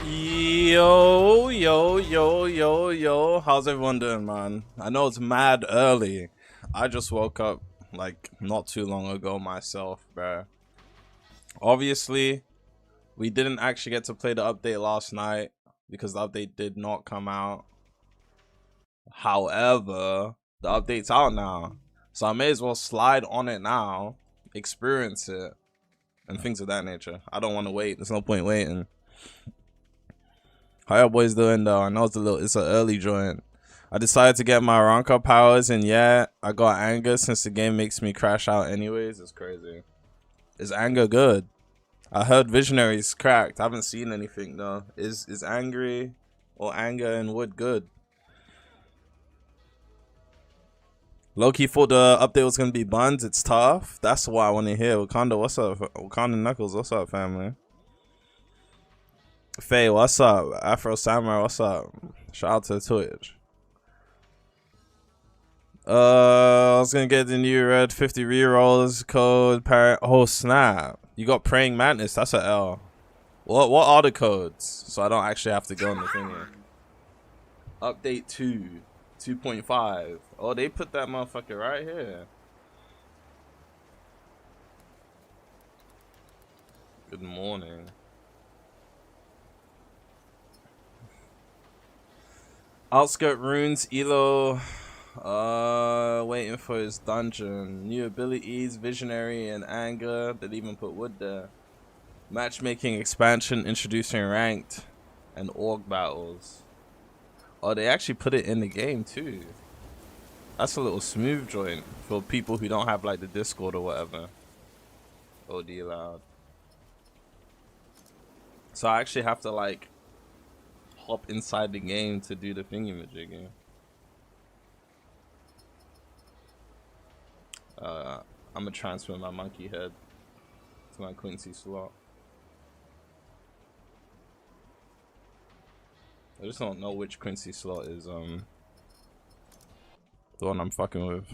Yo, yo, yo, yo, yo. How's everyone doing, man? I know it's mad early. I just woke up like not too long ago myself, bruh. Obviously, we didn't actually get to play the update last night because the update did not come out. However, the update's out now. So I may as well slide on it now, experience it, and things of that nature. I don't want to wait. There's no point waiting. How y'all boys doing though? I know it's an early joint. I decided to get my Ranka powers, and yeah, I got anger since the game makes me crash out anyways. It's crazy. Is anger good? I heard Visionary's cracked. I haven't seen anything though. Is angry or anger and wood good? Loki thought the update was gonna be buns. It's tough. That's what I want to hear. Wakanda, what's up? Wakanda Knuckles, what's up, family? Faye, what's up? Afro Samurai, what's up? Shout out to Twitch. I was gonna get the new red 50 rerolls code parrot. Oh snap! You got praying mantis. That's a L. What are the codes? So I don't actually have to go on the thingy. Update 2.5. Oh, they put that motherfucker right here. Good morning. Outskirt runes, Elo. Waiting for his dungeon. New abilities, visionary and anger. They even put wood there. Matchmaking expansion, introducing ranked and org battles. Oh, they actually put it in the game too. That's a little smooth joint for people who don't have like the Discord or whatever. OD loud. So I actually have to like hop inside the game to do the thingy-majiggy. I'm gonna transfer my monkey head to my Quincy slot. I just don't know which Quincy slot is the one I'm fucking with.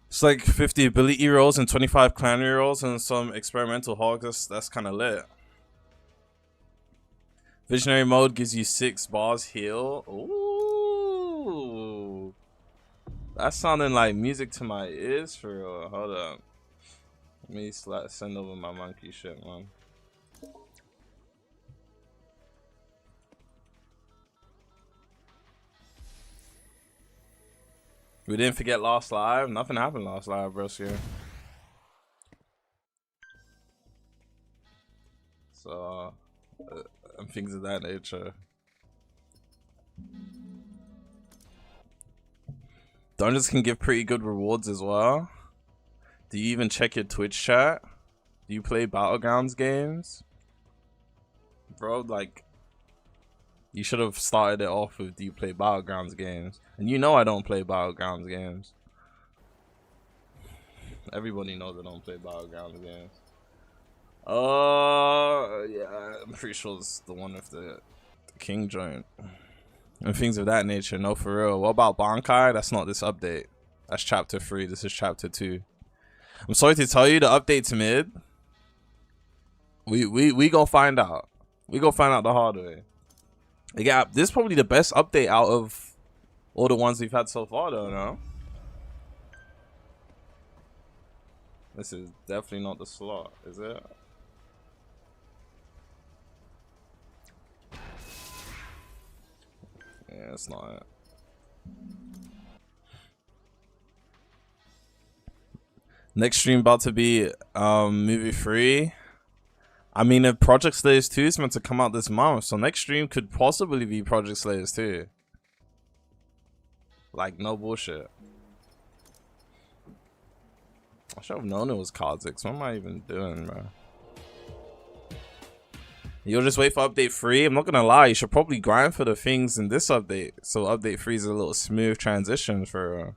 It's like 50 ability rolls and 25 clan rolls and some experimental hogs. That's kind of lit. Visionary mode gives you 6 bars heal. Ooh, that's sounding like music to my ears for real. Hold up, let me send over my monkey shit, man. We didn't forget last live. Nothing happened last live, bro. So, and things of that nature. Dungeons can give pretty good rewards as well. Do you even check your Twitch chat? Do you play Battlegrounds games? Bro, like, you should have started it off with, do you play Battlegrounds games? And you know I don't play Battlegrounds games. Everybody knows I don't play Battlegrounds games. Yeah, I'm pretty sure it's the one with the King joint. And things of that nature. No, for real. What about Bankai? That's not this update. That's chapter 3. This is chapter 2. I'm sorry to tell you, the update's mid. We gonna find out. We gonna find out the hard way. Yeah, this is probably the best update out of all the ones we've had so far, though, no? This is definitely not the slot, is it? Yeah, it's not it. Next stream about to be movie free. I mean, if Project Slayers 2 is meant to come out this month, so next stream could possibly be Project Slayers 2. Like, no bullshit. I should have known it was Kha'Zix. What am I even doing, bro? You'll just wait for update 3? I'm not gonna lie, you should probably grind for the things in this update. So update 3 is a little smooth transition for...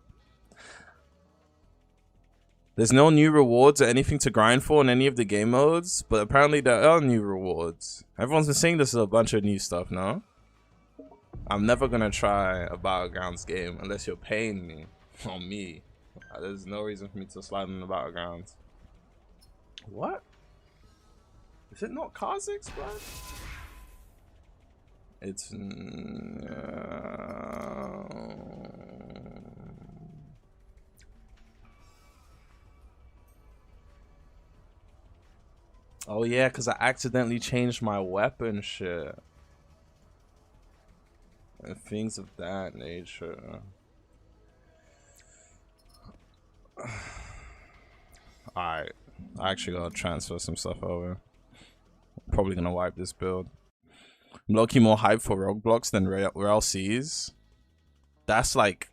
There's no new rewards or anything to grind for in any of the game modes, but apparently there are new rewards. Everyone's been saying this is a bunch of new stuff, no? I'm never gonna try a Battlegrounds game unless you're paying me. On me. There's no reason for me to slide in the Battlegrounds. What? Is it not Kha'Zix, bro? It's oh yeah, because I accidentally changed my weapon shit and things of that nature. Alright, I actually gotta transfer some stuff over. Probably gonna wipe this build. I'm low-key more hyped for Roblox than Rel C's. That's like,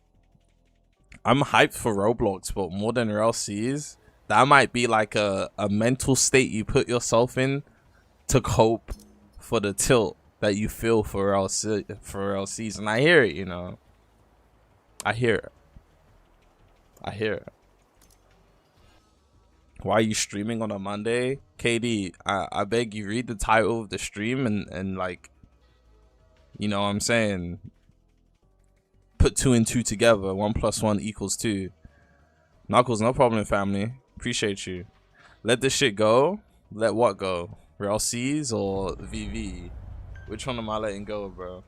I'm hyped for Roblox, but more than Rel C's. That might be like a mental state you put yourself in to cope for the tilt that you feel for LCs. And I hear it, you know. I hear it. I hear it. Why are you streaming on a Monday? KD, I beg you, read the title of the stream and like, you know what I'm saying? Put 2 and 2 together. 1 + 1 = 2. Knuckles, no problem, family. Appreciate you. Let this shit go. Let what go? Rel C's or VV? Which one am I letting go, bro?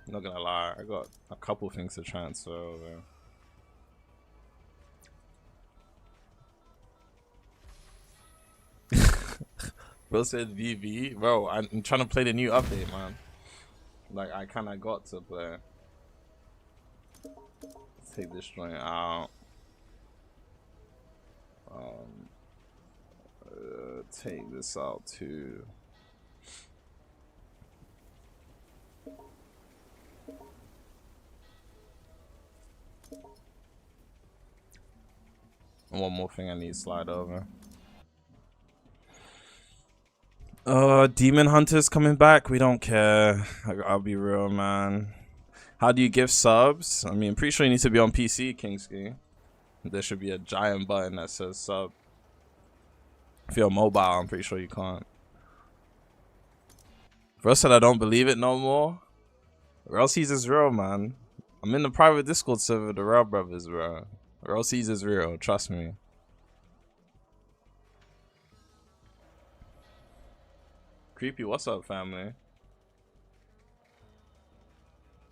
I'm not gonna lie, I got a couple things to transfer over. Bro said VV. Bro, I'm trying to play the new update, man. Like, I kind of got to play. Let's take this joint out. Take this out too. And one more thing I need to slide over. Demon Hunter's coming back. We don't care. I'll be real, man. How do you give subs? I mean, I'm pretty sure you need to be on PC, Kingski. There should be a giant button that says sub. If you're mobile, I'm pretty sure you can't. Bro said I don't believe it no more. Rel C's is real, man. I'm in the private Discord server with the Rel Brothers, bro. Rel C's is real, trust me. Creepy, what's up, family?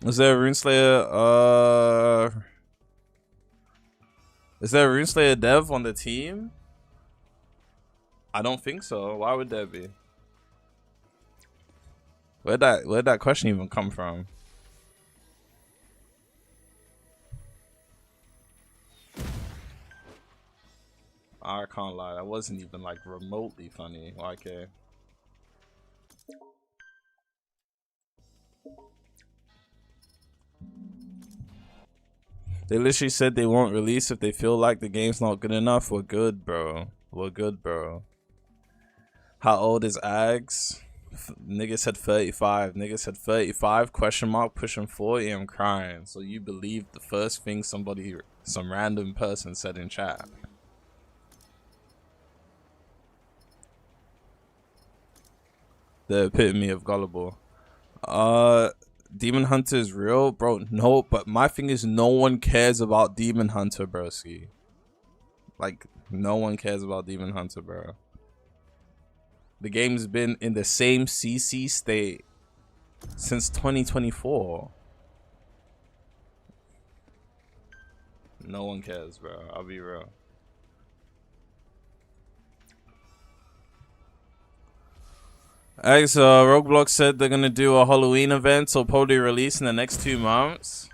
Is there a Runeslayer, is there a Runeslayer dev on the team? I don't think so. Why would there be? Where'd that question even come from? I can't lie, that wasn't even like remotely funny. Okay. They literally said they won't release if they feel like the game's not good enough. We're good, bro. We're good, bro. How old is Ags? Nigga said 35. Nigga said 35, question mark, pushing 40. I'm crying. So you believe the first thing some random person said in chat. The epitome of gullible. Demon Hunter is real, bro. No, but my thing is, no one cares about Demon Hunter, broski. Like, no one cares about Demon Hunter, bro. The game's been in the same CC state since 2024. No one cares, bro. I'll be real. Roblox said they're gonna do a Halloween event, so probably release in the next 2 months.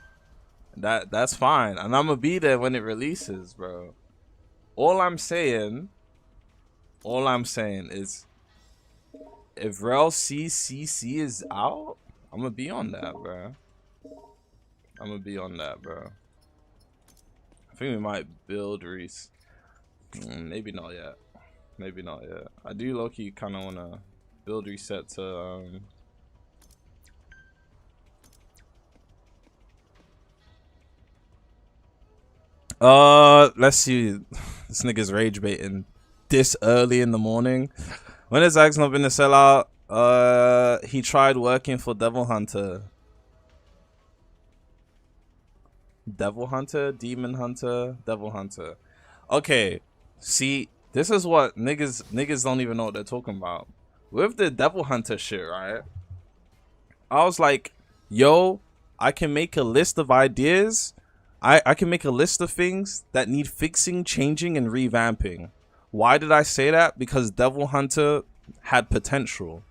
That's fine, and I'm gonna be there when it releases, bro. All I'm saying is, if Rel CCC is out, I'm gonna be on that, bro. I'm gonna be on that, bro. I think we might build Reese. Maybe not yet. Maybe not yet. I do low-key kind of wanna build reset to let's see. This nigga's rage baiting this early in the morning. When has Ags not been a sellout? He tried working for Devil Hunter. Devil Hunter? Demon Hunter? Devil Hunter. Okay. See, This is what niggas don't even know what they're talking about. With the Devil Hunter shit, right? I was like, yo, I can make a list of ideas. I can make a list of things that need fixing, changing, and revamping. Why did I say that? Because Devil Hunter had potential,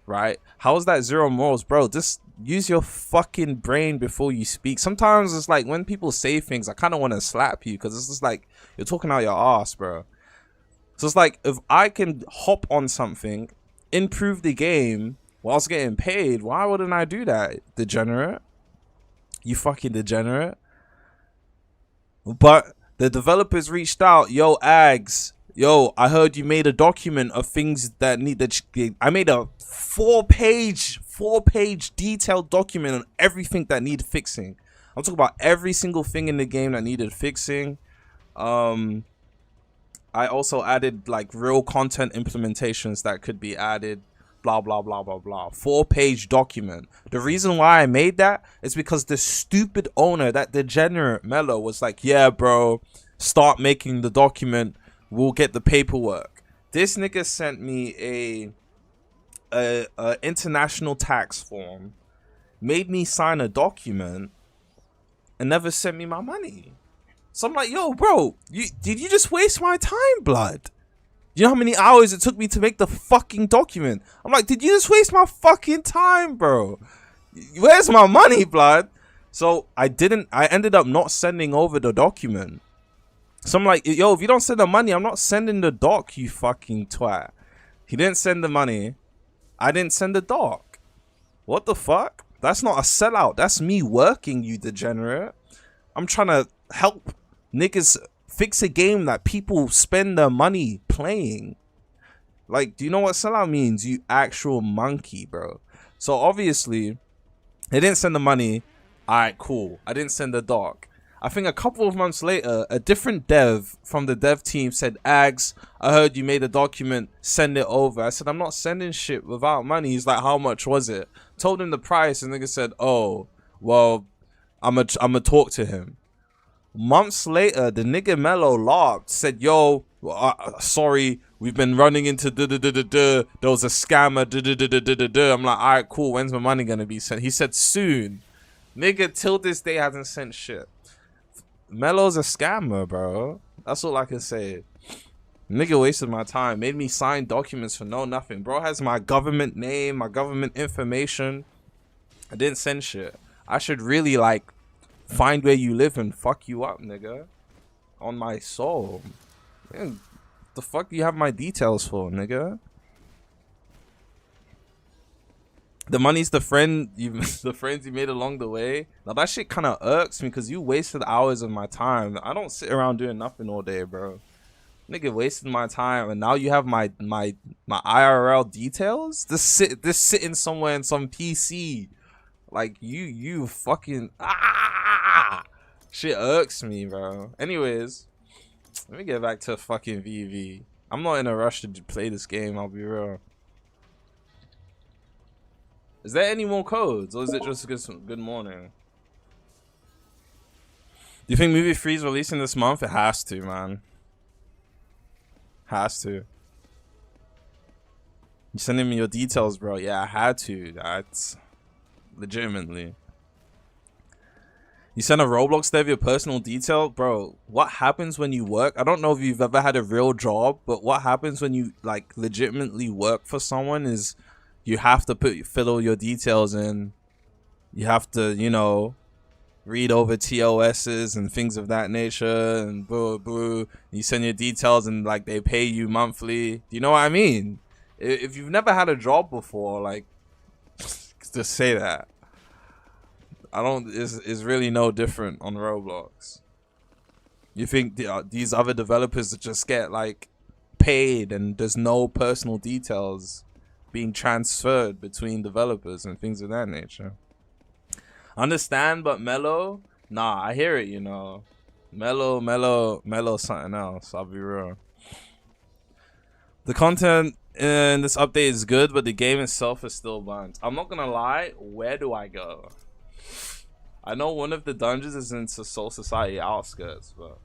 right? How is that zero morals? Bro, just use your fucking brain before you speak. Sometimes it's like when people say things, I kind of want to slap you because it's just like you're talking out your ass, bro. So it's like, if I can hop on something, improve the game whilst getting paid, why wouldn't I do that, degenerate? You fucking degenerate. But the developers reached out, yo, Ags, yo, I heard you made a document of things that need that. I made a four-page detailed document on everything that needed fixing. I'm talking about every single thing in the game that needed fixing. I also added like real content implementations that could be added, blah, blah, blah, blah, blah. 4-page document. The reason why I made that is because the stupid owner, that degenerate Mello, was like, yeah, bro, start making the document. We'll get the paperwork. This nigga sent me a international tax form, made me sign a document, and never sent me my money. So I'm like, yo, bro, did you just waste my time, blood? You know how many hours it took me to make the fucking document? I'm like, did you just waste my fucking time, bro? Where's my money, blood? So I ended up not sending over the document. So I'm like, yo, if you don't send the money, I'm not sending the doc, you fucking twat. He didn't send the money. I didn't send the doc. What the fuck? That's not a sellout. That's me working, you degenerate. I'm trying to help niggas fix a game that people spend their money playing. Like, do you know what sellout means, you actual monkey, bro? So obviously, they didn't send the money. Alright, cool. I didn't send the doc. I think a couple of months later, a different dev from the dev team said, Ags, I heard you made a document, send it over. I said, I'm not sending shit without money. He's like, how much was it? Told him the price, and nigga said, oh, well, I'ma talk to him. Months later, the nigga Mello laughed, said, yo, sorry, we've been running into there was a scammer, I'm like, alright, cool, when's my money gonna be sent? He said, soon. Nigga, till this day, hasn't sent shit. Mello's a scammer, bro. That's all I can say. Nigga wasted my time, made me sign documents for no nothing. Bro has my government name, my government information. I didn't send shit. I should really, like, find where you live and fuck you up, nigga. On my soul. Man, the fuck do you have my details for, nigga? The money's the friends you made along the way. Now that shit kind of irks me because you wasted hours of my time. I don't sit around doing nothing all day, bro. Nigga wasted my time, and now you have my IRL details. This sitting somewhere in some PC. Like you fucking shit irks me, bro. Anyways, let me get back to fucking VV. I'm not in a rush to play this game, I'll be real. Is there any more codes, or is it just good morning? Do you think Movie 3 is releasing this month? It has to, man. Has to. You sending me your details, bro? Yeah, I had to. That's legitimately. You send a Roblox dev your personal detail, bro. What happens when you work? I don't know if you've ever had a real job, but what happens when you like legitimately work for someone is you have to fill all your details in. You have to, you know, read over TOSs and things of that nature, and boo boo. You send your details and like they pay you monthly. Do you know what I mean? If you've never had a job before, like, just say that. I don't. It's really no different on Roblox. You think these other developers just get like paid and there's no personal details being transferred between developers and things of that nature? Understand, but Mello, nah, I hear it, you know. Mello, something else. I'll be real. The content in this update is good, but the game itself is still burnt. I'm not gonna lie. Where do I go? I know one of the dungeons is into Soul Society outskirts, but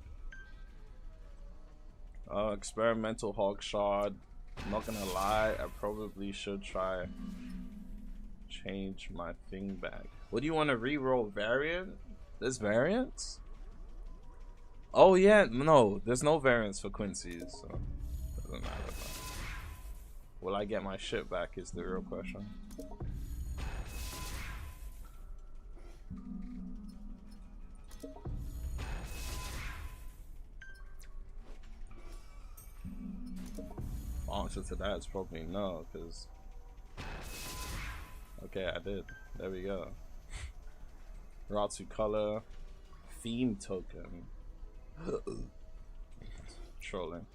Experimental hog shard. I'm not gonna lie, I probably should try change my thing back. What do you want to re-roll? Variant? There's variants? Oh yeah, no, there's no variants for Quincy's, so doesn't matter. Will I get my shit back is the real question. Answer to that is probably no, because okay, I did. There we go. Ratsu color, theme token. Trolling.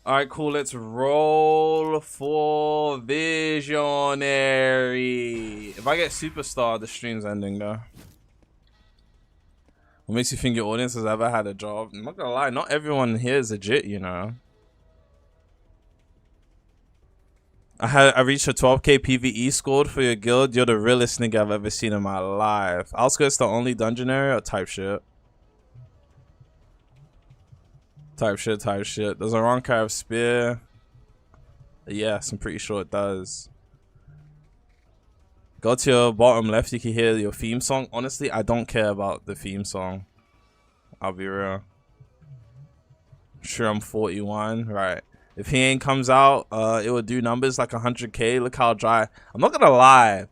Alright, cool. Let's roll for Visionary. If I get Superstar, the stream's ending though. What makes you think your audience has ever had a job? I'm not gonna lie, not everyone here is legit, you know. I reached a 12k PvE scored for your guild. You're the realest nigga I've ever seen in my life. Outskirt's the only dungeon area or type shit? Type shit. Does Aranka have spear? Yes, I'm pretty sure it does. Go to your bottom left, you can hear your theme song. Honestly, I don't care about the theme song. I'll be real. Sure, I'm 41, right. If he ain't comes out, it would do numbers like 100k. Look how dry. I'm not gonna lie.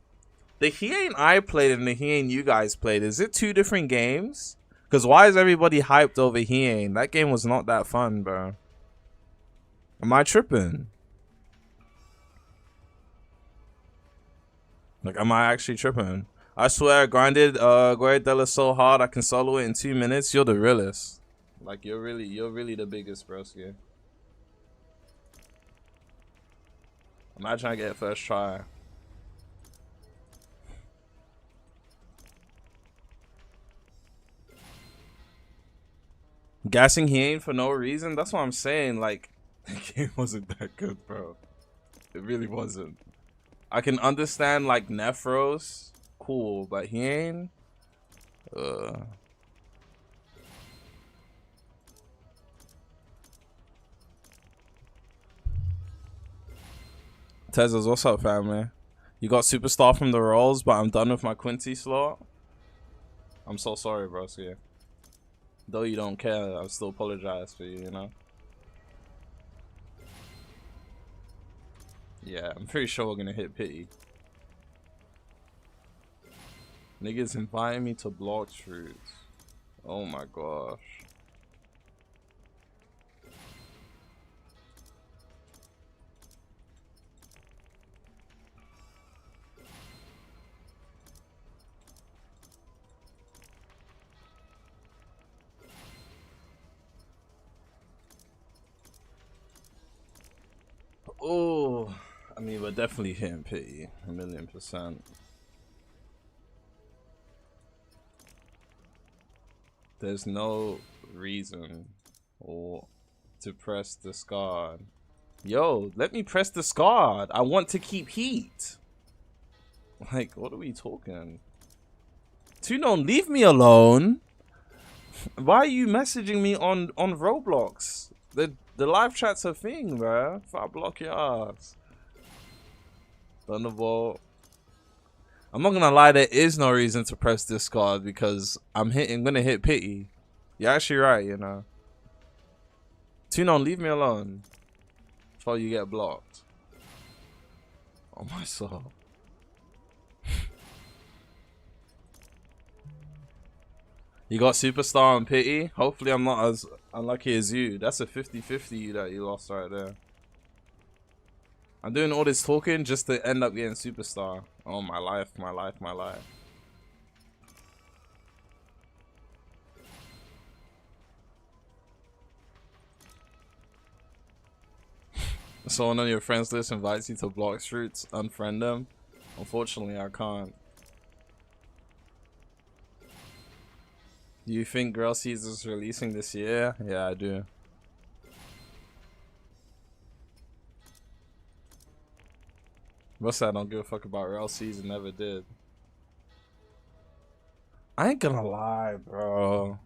The He Ain't I played and the He Ain't you guys played, is it two different games? Because why is everybody hyped over He Ain't? That game was not that fun, bro. Am I tripping? Like, am I actually tripping? I swear, I grinded Guardella so hard I can solo it in 2 minutes. You're the realest. Like, you're really the biggest, broski. Imagine I get it first try. Gassing He Ain't for no reason? That's what I'm saying. Like, the game wasn't that good, bro. It really wasn't. I can understand, like, Nephros. Cool, but He Ain't? Tezos, what's up, family? You got Superstar from the rolls, but I'm done with my Quincy slot. I'm so sorry, broski. Though you don't care, I still apologize for you, you know? Yeah, I'm pretty sure we're gonna hit pity. Niggas inviting me to block shoots. Oh my gosh. Oh, I mean, we're definitely hitting pity, 1,000,000%. There's no reason or to press discard. Yo, let me press discard. I want to keep heat. Like, what are we talking? Tunon, leave me alone. Why are you messaging me on Roblox? The live chat's a thing, bro. If I block your ass. Thunderbolt. I'm not gonna lie, there is no reason to press discard because I'm gonna hit pity. You're actually right, you know. Tunon, leave me alone. Before you get blocked. Oh my soul. You got Superstar and pity? Hopefully I'm not as unlucky as you. That's a 50-50 that you lost right there. I'm doing all this talking just to end up getting Superstar. Oh, my life. Someone on your friends list invites you to block shoots, unfriend them. Unfortunately, I can't. Do you think Girl Season is releasing this year? Yeah, I do. What's that? I don't give a fuck about Real Season, never did. I ain't gonna lie, bro.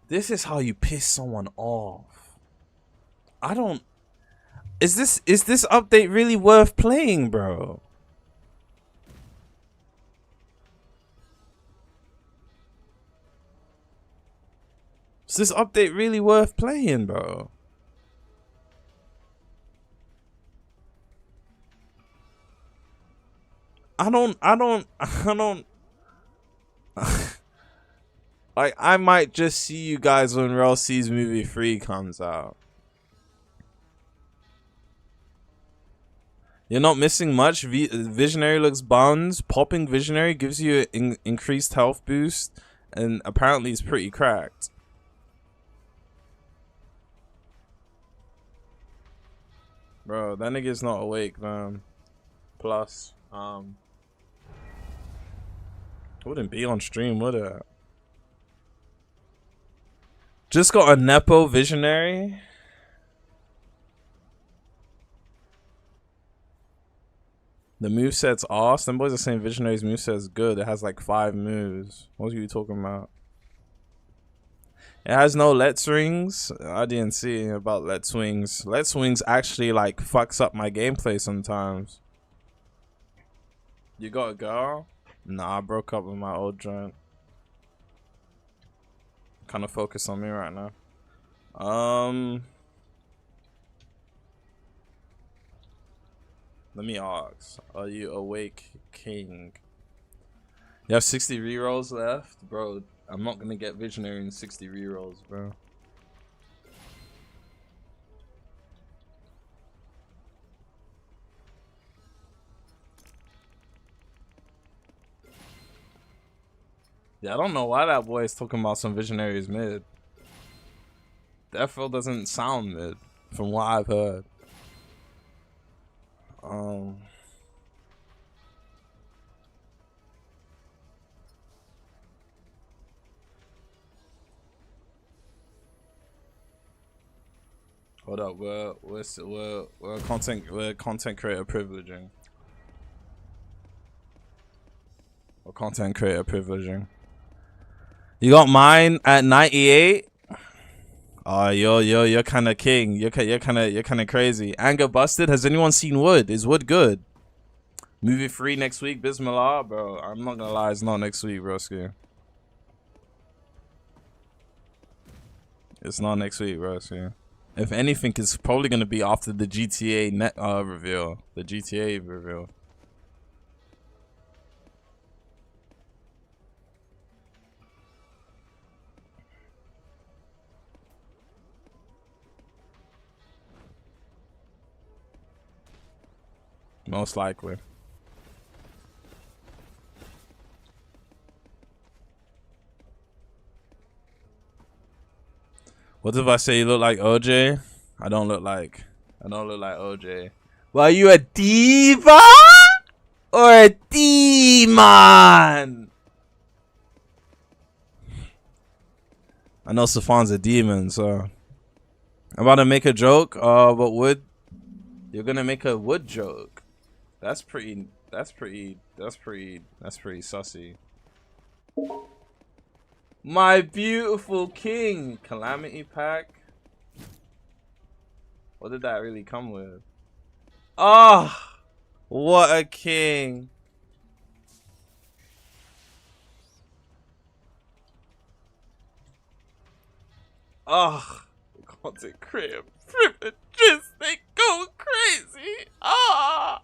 This is how you piss someone off. I don't. Is this update really worth playing, bro? Is this update really worth playing, bro? I don't like, I might just see you guys when Rel C's movie 3 comes out. You're not missing much. Visionary looks buns. Popping Visionary gives you an increased health boost, and apparently it's pretty cracked. Bro, that nigga's not awake, man. Plus, wouldn't be on stream, would it? Just got a Nepo Visionary. The moveset's awesome. Them boys are saying Visionary's moveset's good. It has like 5 moves. What are you talking about? It has no Let's Rings. I didn't see about Let's Wings. Let's Wings actually like fucks up my gameplay sometimes. You got a girl? Nah, I broke up with my old joint. Kind of focus on me right now. Let me ask. Are you awake, King? You have 60 rerolls left? Bro, I'm not gonna get Visionary in 60 rerolls, bro. Yeah, I don't know why that boy is talking about some Visionaries mid. Deathfield doesn't sound mid, from what I've heard. Hold up, we're content creator privileging. We're content creator privileging. You got mine at 98. Oh, you're kind of king. You're kind of crazy. Anger busted. Has anyone seen Wood? Is Wood good? Movie 3 next week. Bismillah, bro. I'm not gonna lie, it's not next week, broski. It's not next week, broski. If anything, it's probably gonna be after the GTA net reveal. The GTA reveal. Most likely. What if I say you look like OJ? I don't look like OJ. Well, are you a diva or a demon? I know Safan's a demon, so I'm about to make a joke. But Wood, you're gonna make a Wood joke. That's pretty sussy. My beautiful king. Calamity pack. What did that really come with? Oh, what a king. Oh, content creator privileges, they go crazy. Ah.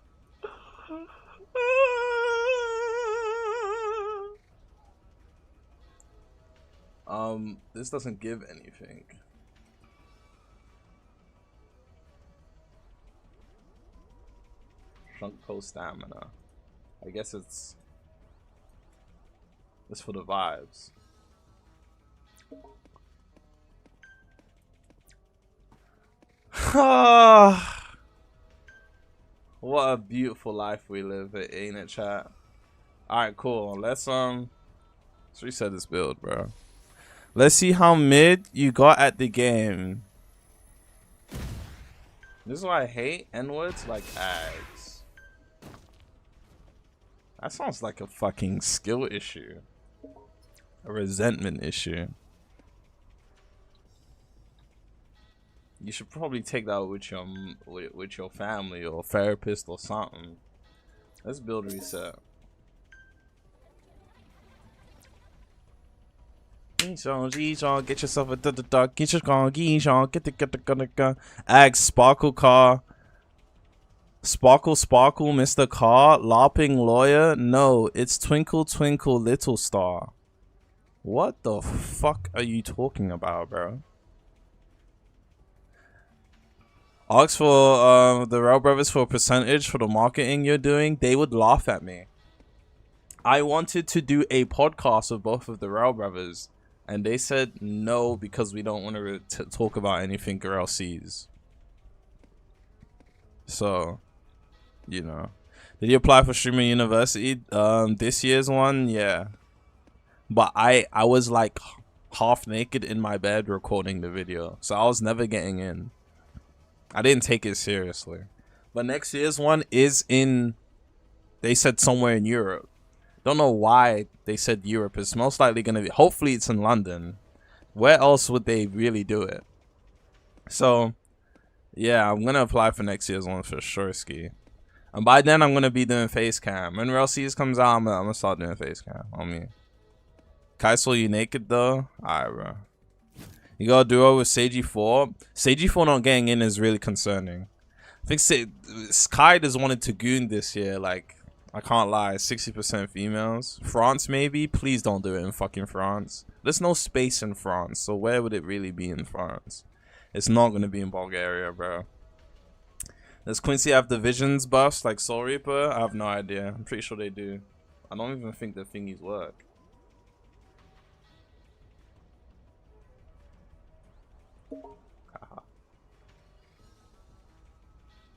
This doesn't give anything. Shrunk post stamina. I guess it's for the vibes. What a beautiful life we live, ain't it, chat? Alright, cool. Let's reset this build, bro. Let's see how mid you got at the game. This is why I hate N-words like ags. That sounds like a fucking skill issue. A resentment issue. You should probably take that with your family or therapist or something. Let's build reset. Get yourself a get the Ag Sparkle Car. Sparkle Mr. Car, LARPing lawyer. No, it's Twinkle Twinkle Little Star. What the fuck are you talking about, bro? Ask for the Rail Brothers for a percentage for the marketing you're doing. They would laugh at me. I wanted to do a podcast with both of the Rail Brothers, and they said no because we don't want to talk about anything Rail sees. So, you know. Did you apply for Streamer University? This year's one, yeah. But I was like half naked in my bed recording the video, so I was never getting in. I didn't take it seriously. But next year's one is in, they said somewhere in Europe. Don't know why they said Europe. It's most likely going to be, hopefully it's in London. Where else would they really do it? So, yeah, I'm going to apply for next year's one for sure, ski. And by then, I'm going to be doing face cam. When Rail Seas comes out, I'm going to start doing face cam on me. Kaisel, you naked though? Alright, bro. You got a duo with Seiji 4. Seiji 4 not getting in is really concerning. I think Sky has wanted to goon this year. Like, I can't lie. 60% females. France, maybe? Please don't do it in fucking France. There's no space in France. So where would it really be in France? It's not going to be in Bulgaria, bro. Does Quincy have divisions buffs like Soul Reaper? I have no idea. I'm pretty sure they do. I don't even think the thingies work.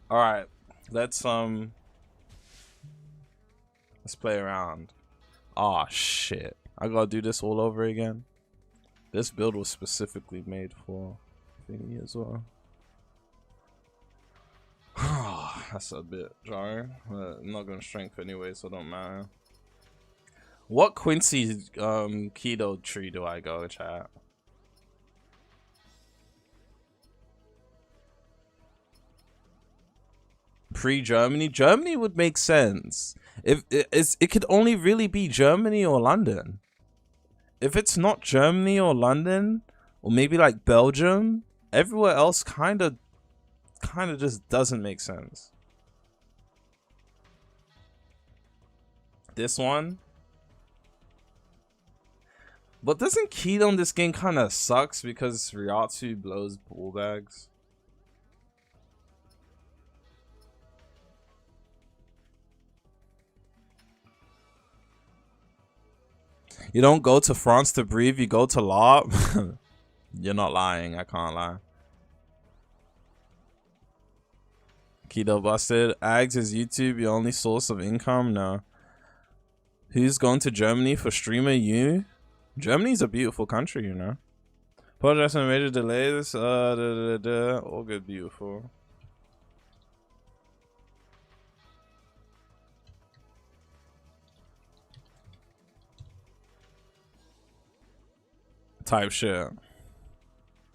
Alright, let's play around. Aw, shit. I gotta do this all over again. This build was specifically made for thingy as well. That's a bit jarring. I'm not gonna strength anyway, so it don't matter. What Quincy keto tree do I go, chat? Pre-Germany? Germany would make sense. If it could only really be Germany or London. If it's not Germany or London, or maybe like Belgium, everywhere else kind of just doesn't make sense. This one. But doesn't keto in this game kind of sucks because Ryatsu blows ball bags? You don't go to France to breathe, you go to LARP? You're not lying, I can't lie. Keto busted. Ags, is YouTube your only source of income? No. Who's going to Germany for streamer? You? Germany's a beautiful country, you know. Apologize on major delays. All good, beautiful. Type shit.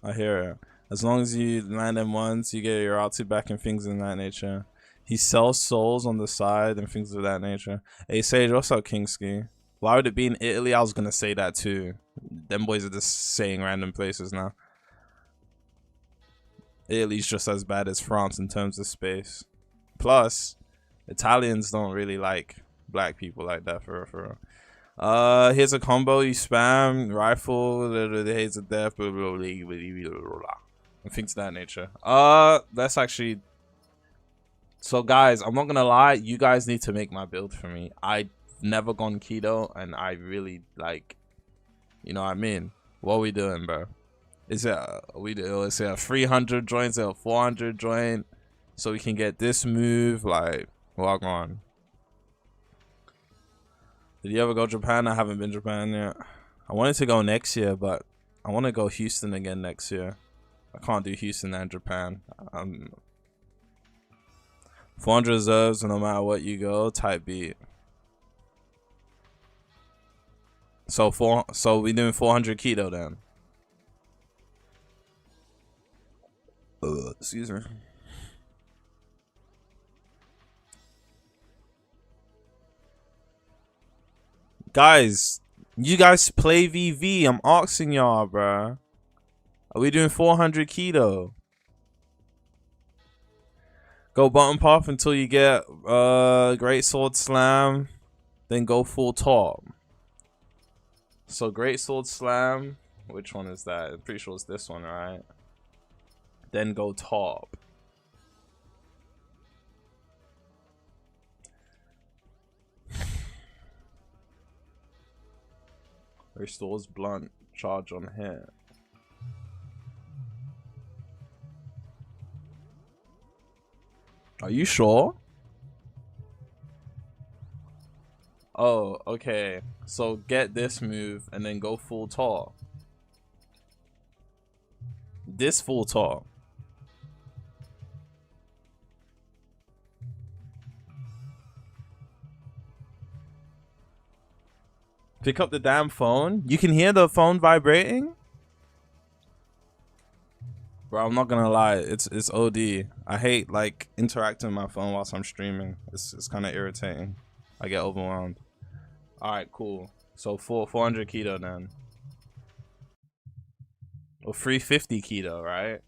I hear it. As long as you land them once, you get your Ryatsu back and things in that nature. He sells souls on the side and things of that nature. Hey Sage, what's up, Kingski? Why would it be in Italy? I was gonna say that too. Them boys are just saying random places now. Italy's just as bad as France in terms of space. Plus, Italians don't really like black people like that for real. Here's a combo you spam, rifle, the haze of death, blah, blah, blah, blah, blah, and things of that nature. That's actually. So guys, I'm not gonna lie, you guys need to make my build for me. I've never gone keto, and I really like, you know what I mean? What are we doing, bro? Is it is it a 300 joint? Is it a 400 joint? So we can get this move, like, walk on. Did you ever go to Japan? I haven't been to Japan yet. I wanted to go next year, but I want to go Houston again next year. I can't do Houston and Japan. 400 reserves, no matter what you go, type beat. So we doing 400 keto then. Excuse me. Guys, you guys play VV. I'm asking y'all, bruh. Are we doing 400 keto? Go bottom path until you get Great Sword Slam. Then go full top. So Great Sword Slam. Which one is that? I'm pretty sure it's this one, right? Then go top. Restores blunt charge on hit. Are you sure? Oh, okay. So get this move and then go full top. This full top. Pick up the damn phone. You can hear the phone vibrating? Bro, I'm not gonna lie. It's OD. I hate like interacting with my phone whilst I'm streaming. It's kind of irritating. I get overwhelmed. All right, cool. So 400 keto then. Or 350 keto, right?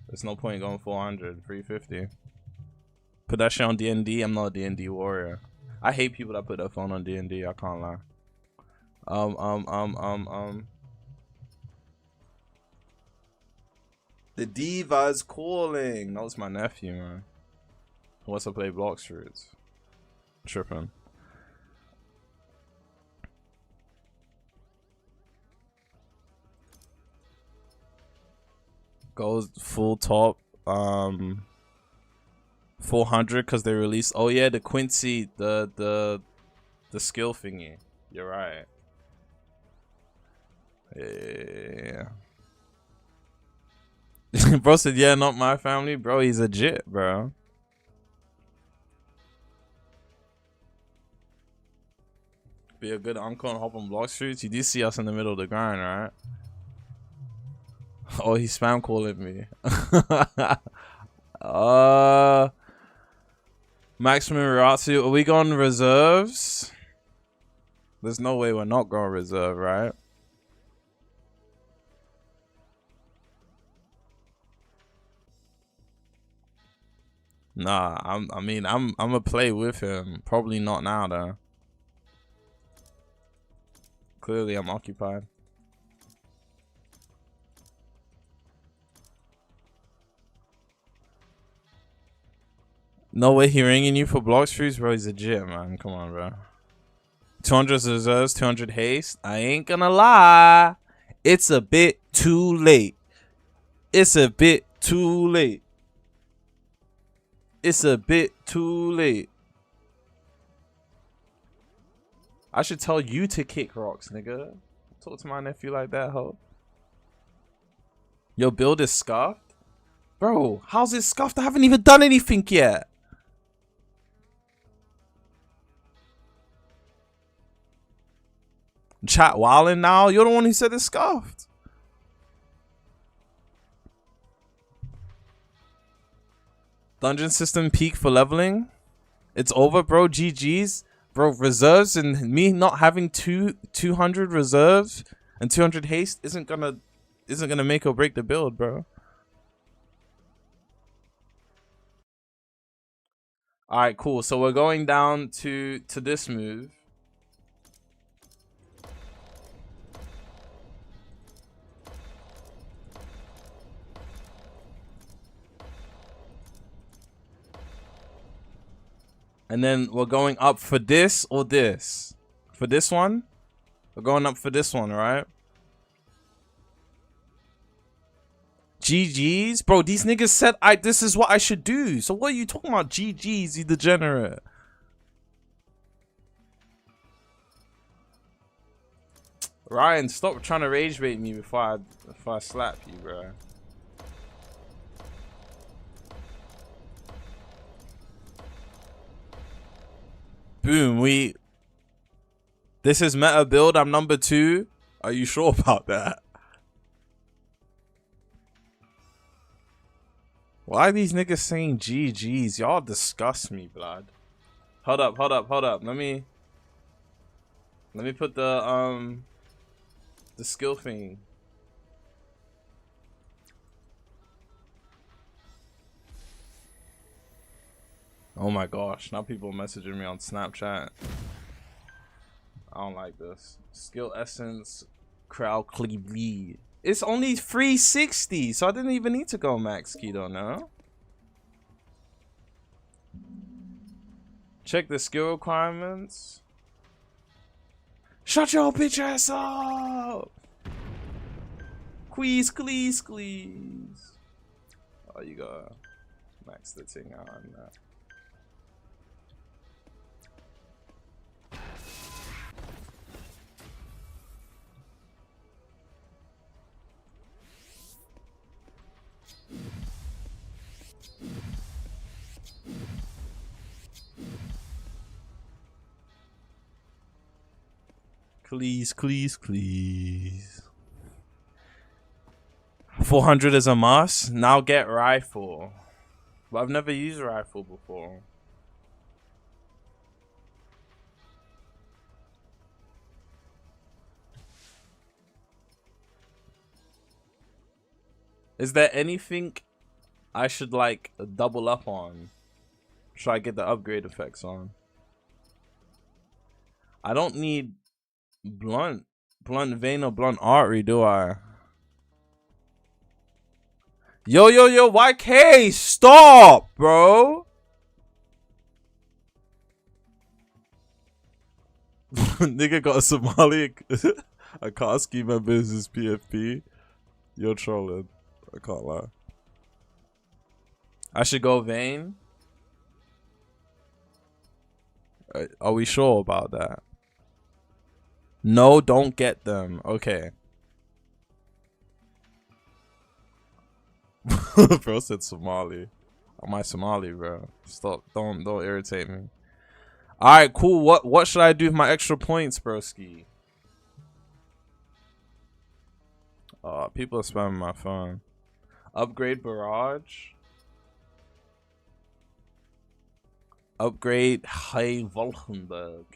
There's no point going 400. 350. Put that shit on D&D. I'm not a D&D warrior. I hate people that put their phone on D&D. I can't lie. The diva's calling. That was my nephew, man. Who wants to play Blox Fruits? Tripping. Goes full top. 400 because they released. Oh yeah, the Quincy, the skill thingy. You're right. Yeah. Bro said, yeah, not my family. Bro, he's a jit, bro. Be a good uncle and hop on Blox Fruits. You do see us in the middle of the grind, right? Oh, he's spam calling me. Maximum Ratsu. Are we going reserves? There's no way we're not going reserve, right? Nah, I'm gonna play with him. Probably not now though. Clearly I'm occupied. No way he ringing you for Blox Fruits, bro. He's a legit, man. Come on, bro. 200 reserves, 200 haste. I ain't gonna lie. It's a bit too late. It's a bit too late. It's a bit too late. I should tell you to kick rocks, nigga. Talk to my nephew like that, ho. Your build is scuffed? Bro, how's it scuffed? I haven't even done anything yet. Chat wildin' now? You're the one who said it's scuffed. Dungeon system peak for leveling. It's over, bro. GG's. Bro, reserves and me not having 200 reserves and 200 haste isn't gonna make or break the build, bro. Alright, cool. So we're going down to this move. And then we're going up for this or this. For this one? We're going up for this one, right? GG's? Bro, these niggas said this is what I should do. So what are you talking about? GG's, you degenerate. Ryan, stop trying to rage bait me before I slap you, bro. Boom, this is meta build. I'm number 2. Are you sure about that? Why are these niggas saying GG's? Y'all disgust me, blood. Hold up. Let me put the skill thing. Oh my gosh, now people are messaging me on Snapchat. I don't like this. Skill essence, crowd cleavely. It's only 360, so I didn't even need to go max keto now. Check the skill requirements. Shut your bitch ass up! Squeeze. Oh, you gotta max the thing out on that. Please. 400 is a must. Now get rifle. But I've never used rifle before. Is there anything I should like double up on? Should I get the upgrade effects on? I don't need blunt vein or blunt artery, do I? Yo, YK, stop, bro. Nigga got a Somali Akatsuki member as his PFP. You're trolling. I can't lie. I should go vein. Are we sure about that? No, don't get them. Okay. Bro said Somali. Am I Somali, bro? Stop. Don't irritate me. Alright, cool. What should I do with my extra points, broski? People are spamming my phone. Upgrade barrage. Upgrade High Volkenberg.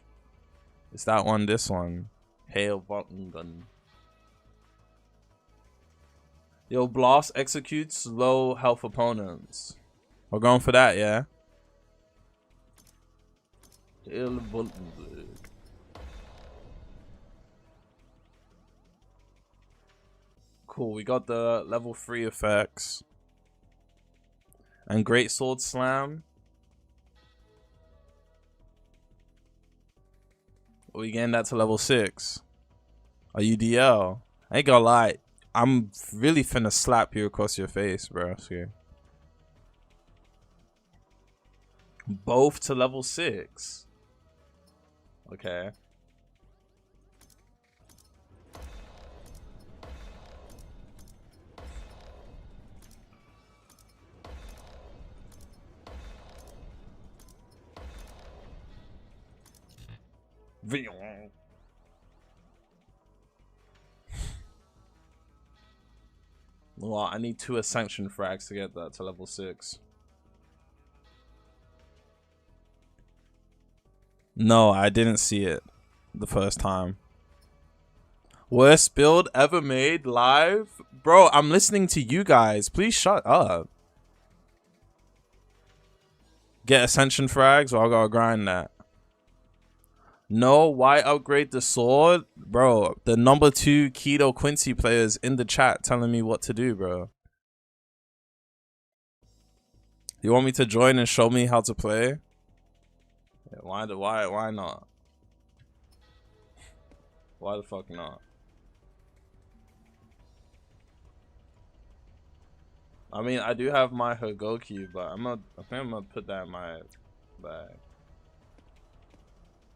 Is that one? This one? Hail Volkengun. Yo, Blast executes low health opponents. We're going for that, yeah? Hail Volkenberg. Cool, we got the level 3 effects. And Great Sword Slam. We getting that to level 6. Are you DL? I ain't gonna lie. I'm really finna slap you across your face, bro. See. Both to level 6. Okay. Well, I need 2 Ascension frags to get that to level 6. No, I didn't see it the first time. Worst build ever made live? Bro, I'm listening to you guys. Please shut up. Get Ascension frags or I gotta grind that. No, why upgrade the sword? Bro, the number 2 Keto Quincy players in the chat telling me what to do, bro. You want me to join and show me how to play? Yeah, why not? Why the fuck not? I mean, I do have my Hogoki, but I think I'm gonna put that in my bag.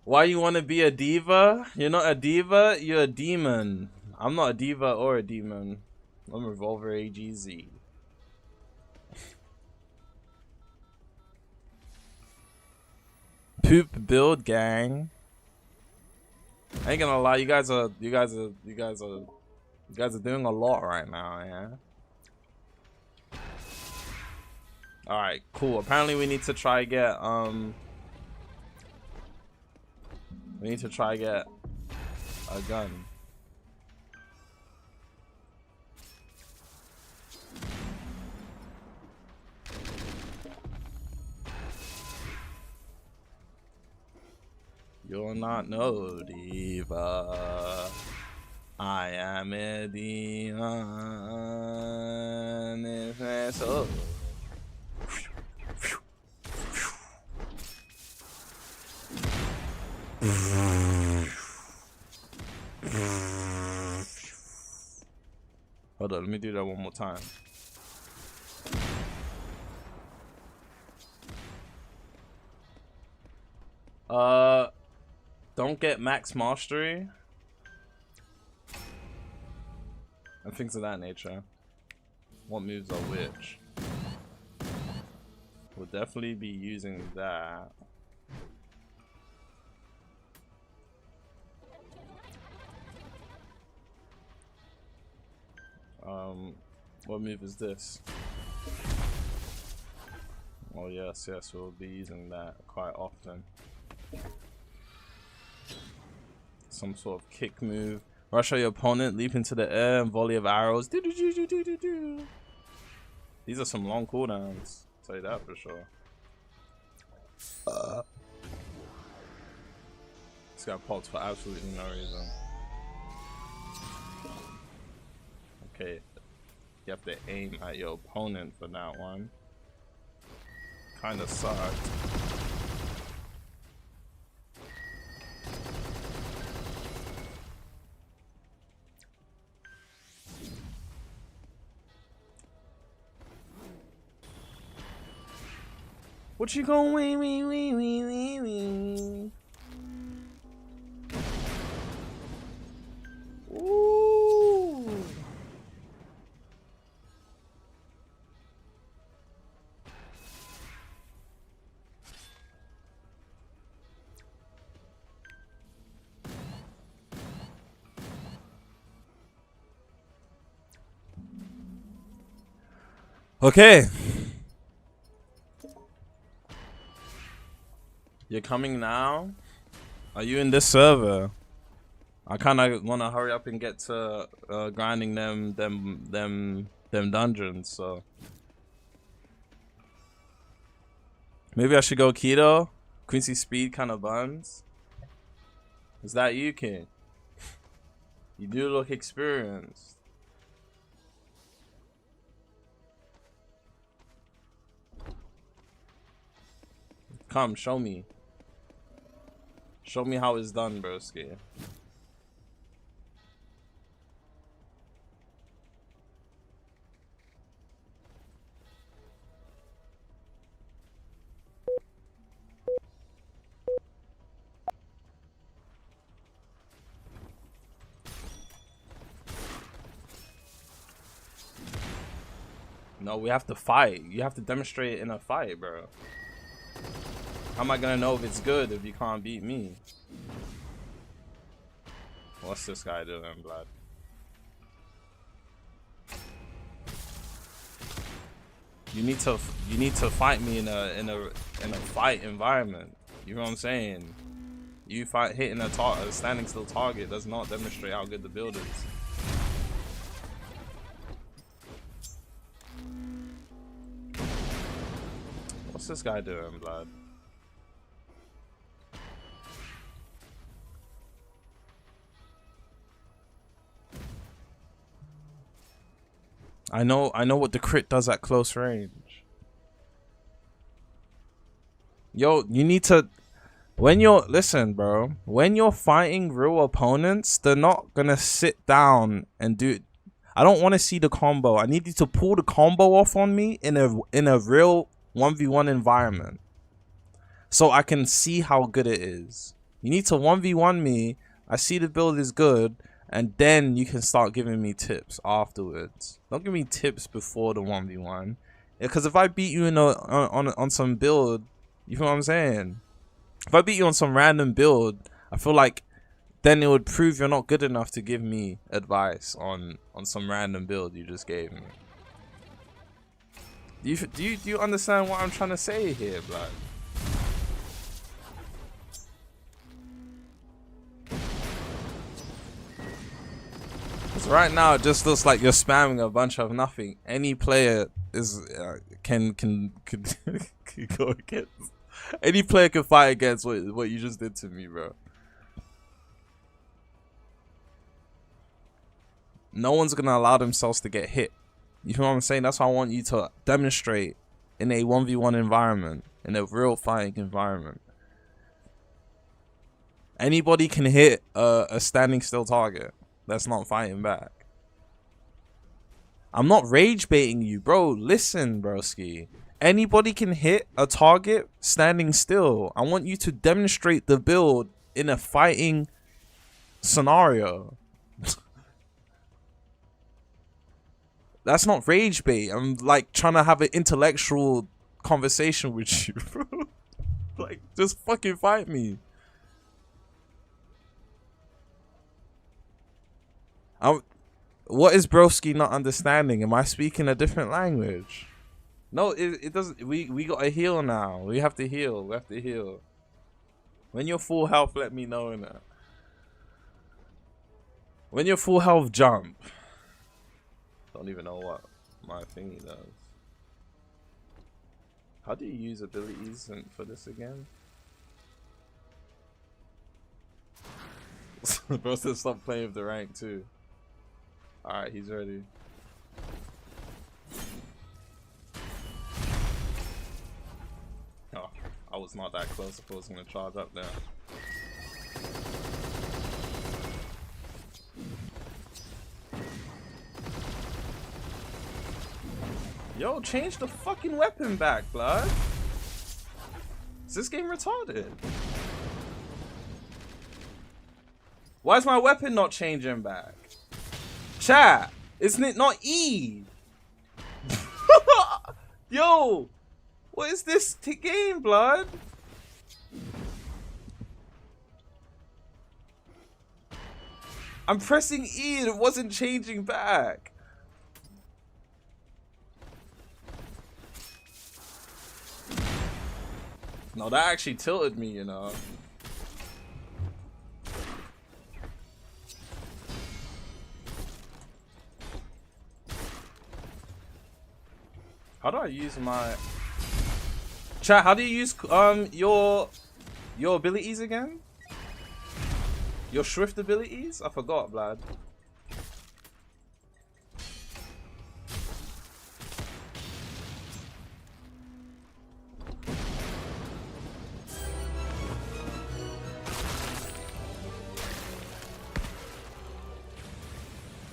Why you want to be a diva? You're not a diva, you're a demon. I'm not a diva or a demon. I'm Revolver AGZ. Poop build gang. I ain't gonna lie, you guys are doing a lot right now, yeah. All right, cool. Apparently we need to try get we need to try get a gun. You're not no diva. I am a demon. So. Hold on, let me do that one more time. Don't get max mastery and things of that nature. What moves are which? We'll definitely be using that. What move is this? Oh yes, we'll be using that quite often. Some sort of kick move. Rush at your opponent, leap into the air, and volley of arrows. These are some long cooldowns. I'll tell you that for sure. This guy popped for absolutely no reason. Okay, you have to aim at your opponent for that one. Kinda sucked. What you gon' wee. Ooh. Okay. You're coming now? Are you in this server? I kind of want to hurry up and get to grinding them dungeons, so maybe I should go keto. Quincy Speed kind of buns. Is that you, King? You do look experienced. Come, show me. Show me how it's done, broski. No, we have to fight. You have to demonstrate it in a fight, bro. How am I gonna know if it's good if you can't beat me? What's this guy doing, blood? You need to fight me in a fight environment. You know what I'm saying? You fight hitting a standing still target does not demonstrate how good the build is. What's this guy doing, blood? I know what the crit does at close range. Yo, you need to listen, bro. When you're fighting real opponents, they're not gonna sit down and do. I don't want to see the combo. I need you to pull the combo off on me in a real 1v1 environment, so I can see how good it is. You need to 1v1 me. I see the build is good. And then you can start giving me tips afterwards. Don't give me tips before the 1v1. Because if I beat you on some build, you know what I'm saying? If I beat you on some random build, I feel like then it would prove you're not good enough to give me advice on some random build you just gave me. Do you understand what I'm trying to say here, blood? Because right now it just looks like you're spamming a bunch of nothing. Any player is can go against. Any player can fight against what you just did to me, bro. No one's gonna allow themselves to get hit. You know what I'm saying? That's why I want you to demonstrate in a 1v1 environment, in a real fighting environment. Anybody can hit a standing still target that's not fighting back. I'm not rage baiting you, bro. Listen, broski. Anybody can hit a target standing still. I want you to demonstrate the build in a fighting scenario. That's not rage bait. I'm like trying to have an intellectual conversation with you, bro. Like, just fucking fight me. What is broski not understanding? Am I speaking a different language? No, it doesn't. We gotta heal now. We have to heal. We have to heal. When you're full health, let me know now. When you're full health, jump. Don't even know what my thingy does. How do you use abilities for this again? Bro said stop playing with the rank too. Alright, he's ready. Oh, I was not that close. I thought I was gonna charge up there. Yo, change the fucking weapon back, blood. Is this game retarded? Why is my weapon not changing back? Chat, isn't it not E? Yo, what is this game, blood? I'm pressing E and it wasn't changing back. No, that actually tilted me, you know. How do I use my chat? How do you use your abilities again? Your Shrift abilities? I forgot, blood.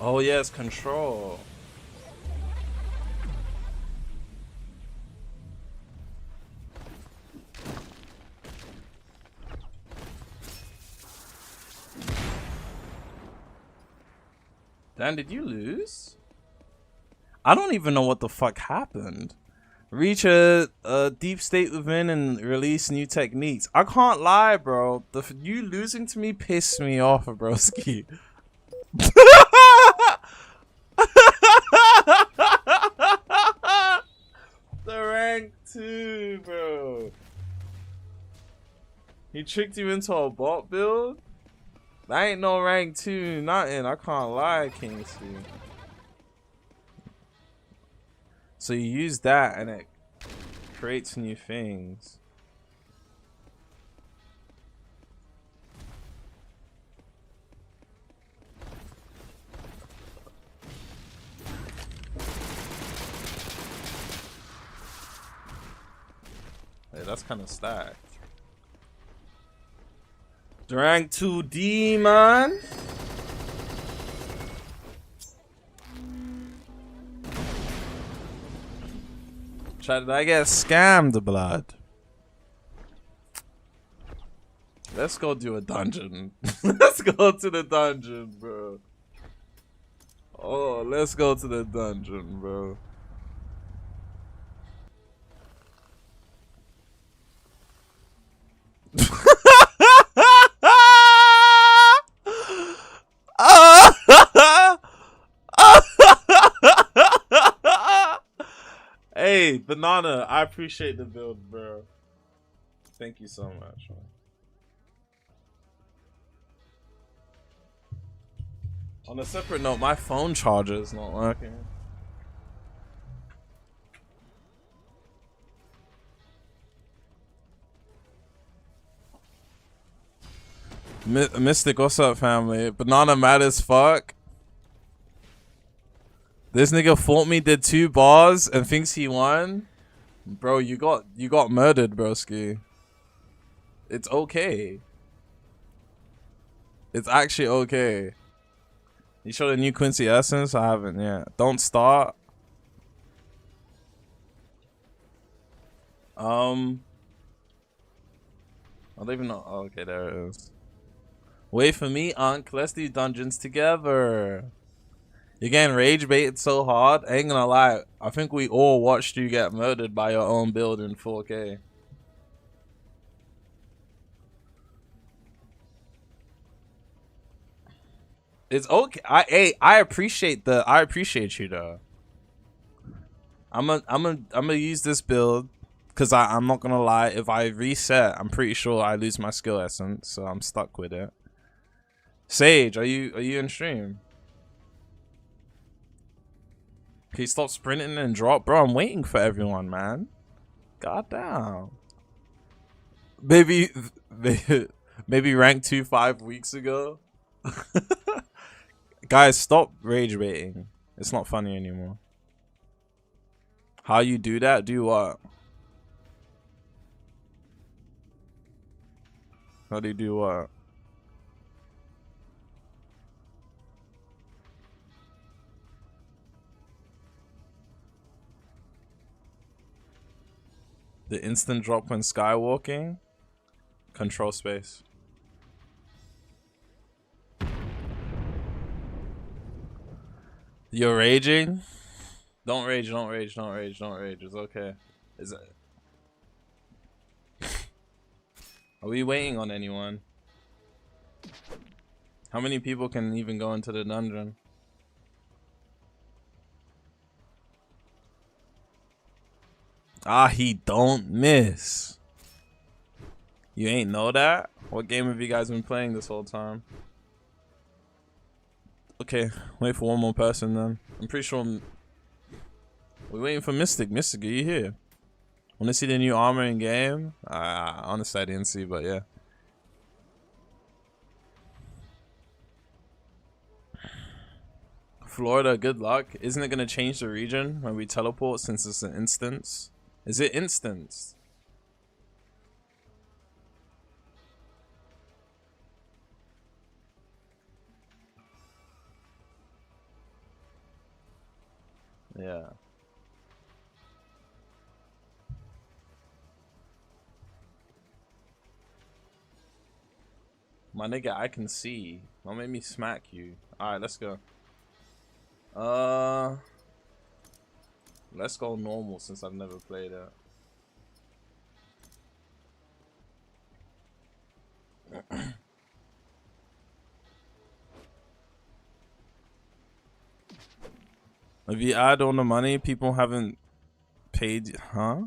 Oh yes, control. Dan, did you lose? I don't even know what the fuck happened. Reach a deep state within and release new techniques. I can't lie, bro. You losing to me pissed me off, broski. The rank 2, bro. He tricked you into a bot build? That ain't no rank 2, nothing. I can't lie, Kingsley. So you use that and it creates new things. Hey, that's kind of stacked. Rank 2D, man. Did I get scammed, blood? Let's go do a dungeon. Let's go to the dungeon, bro. Oh, let's go to the dungeon, bro. Hey, Banana, I appreciate the build, bro. Thank you so much, man. On a separate note, my phone charger is not working. Mystic, what's up, family? Banana mad as fuck. This nigga fought me, did 2 bars, and thinks he won. Bro, you got murdered, broski. It's okay. It's actually okay. You showed a new Quincy Essence? I haven't yet. Don't start. I don't even know. Oh, okay, there it is. Wait for me, Unc. Let's do dungeons together. You're getting rage baited so hard. I ain't gonna lie. I think we all watched you get murdered by your own build in 4K. It's okay. I appreciate you though. I'm gonna use this build because I'm not gonna lie. If I reset, I'm pretty sure I lose my skill essence, so I'm stuck with it. Sage, are you in stream? Can you stop sprinting and drop, bro? I'm waiting for everyone, man. God damn. Maybe rank 2 5 weeks ago. Guys, stop rage baiting. It's not funny anymore. How you do that? Do what? How do you do what? The instant drop when skywalking? Control space. You're raging? Don't rage, don't rage, don't rage, don't rage. It's okay. Is it? Are we waiting on anyone? How many people can even go into the dungeon? Ah, he don't miss. You ain't know that? What game have you guys been playing this whole time? Okay, wait for one more person then. I'm pretty sure we're waiting for Mystic. Mystic, are you here? Wanna see the new armor in game? Honestly, I didn't see, but yeah. Florida, good luck. Isn't it gonna change the region when we teleport since it's an instance? Is it instance? Yeah. My nigga, I can see. Don't make me smack you. Alright, let's go. Let's go normal since I've never played it. If you add all the money, people haven't paid, huh?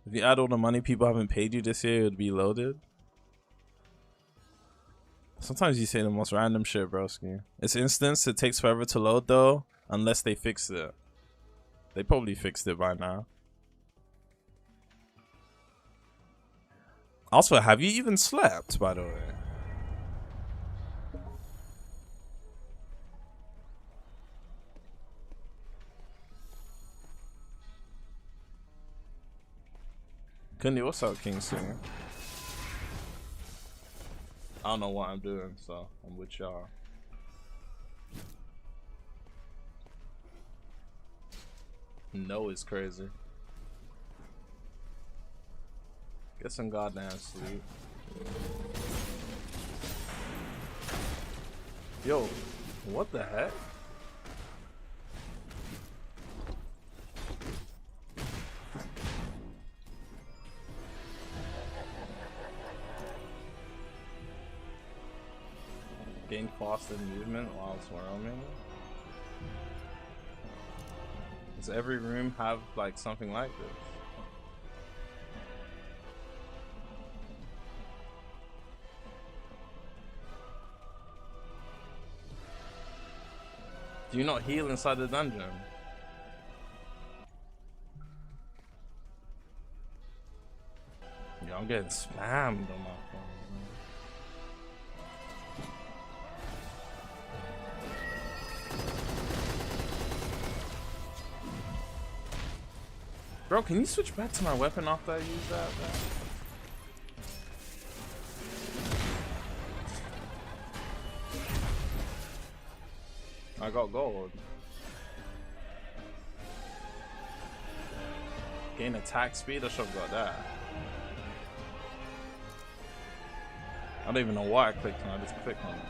If you add all the money people haven't paid you this year, it would be loaded. Sometimes you say the most random shit, broski. It's instance. It takes forever to load though, unless they fix it. They probably fixed it by now. Also, have you even slept, by the way? Kundi, what's up, King Singer? I don't know what I'm doing, so I'm with y'all. No is crazy. Get some goddamn sleep. Yo, what the heck? Gain faster movement while swirling. Does every room have like something like this? Do you not heal inside the dungeon? Yeah, I'm getting spammed on my phone. Bro, can you switch back to my weapon after I use that? I got gold. Gain attack speed? I should have got that. I don't even know why I clicked on it. I just clicked on it.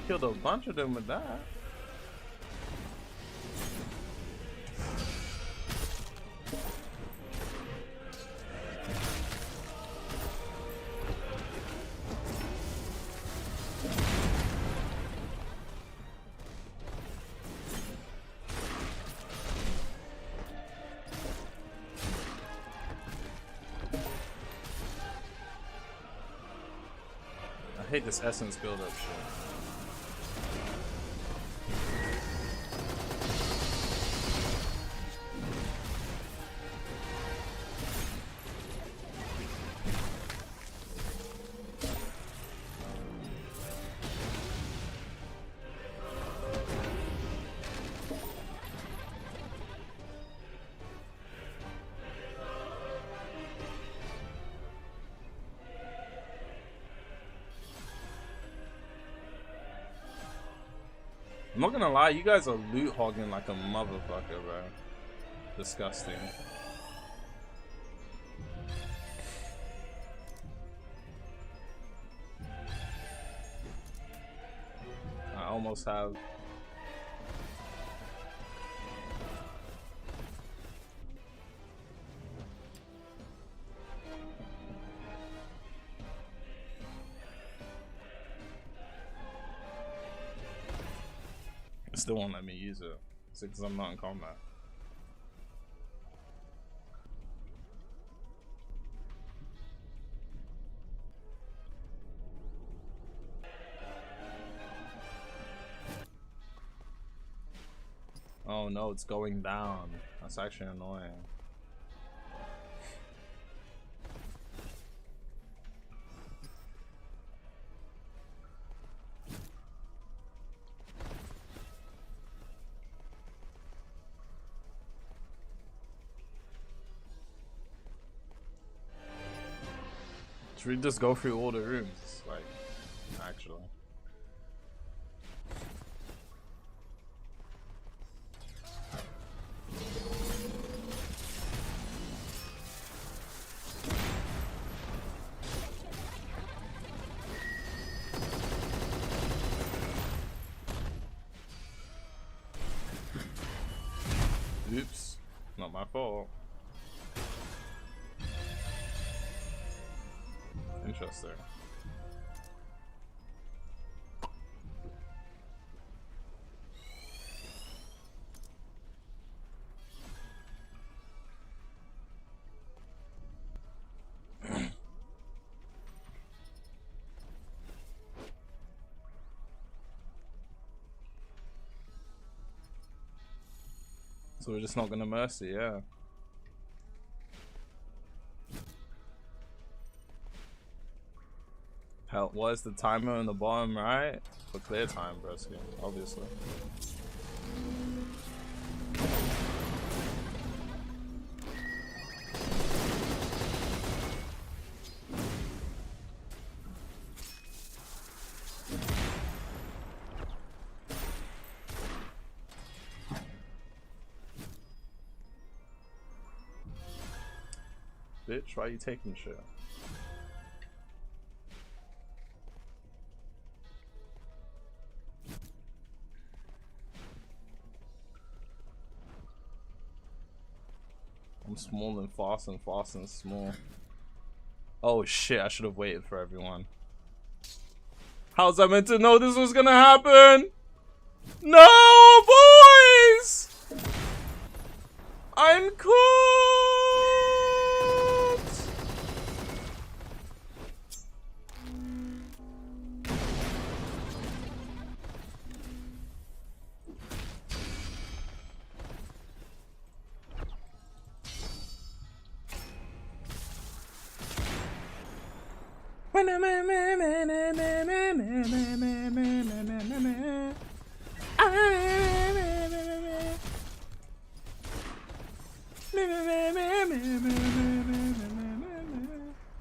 Killed a bunch of them with that. I hate this essence build up shit. I'm not gonna lie, you guys are loot hogging like a motherfucker, bro. Disgusting. I almost have. Still won't let me use it. It's because I'm not in combat. Oh no, it's going down. That's actually annoying. Should we just go through all the rooms? Like, actually. Oops, not my fault. Interesting. So we're just not gonna mercy, yeah. Hell, what is the timer on the bottom right? For clear time, broski, obviously. bitch. Why are you taking shit? I'm small and fast and small. Oh shit, I should have waited for everyone. How's I meant to know this was gonna happen? No, boys! I'm cooked!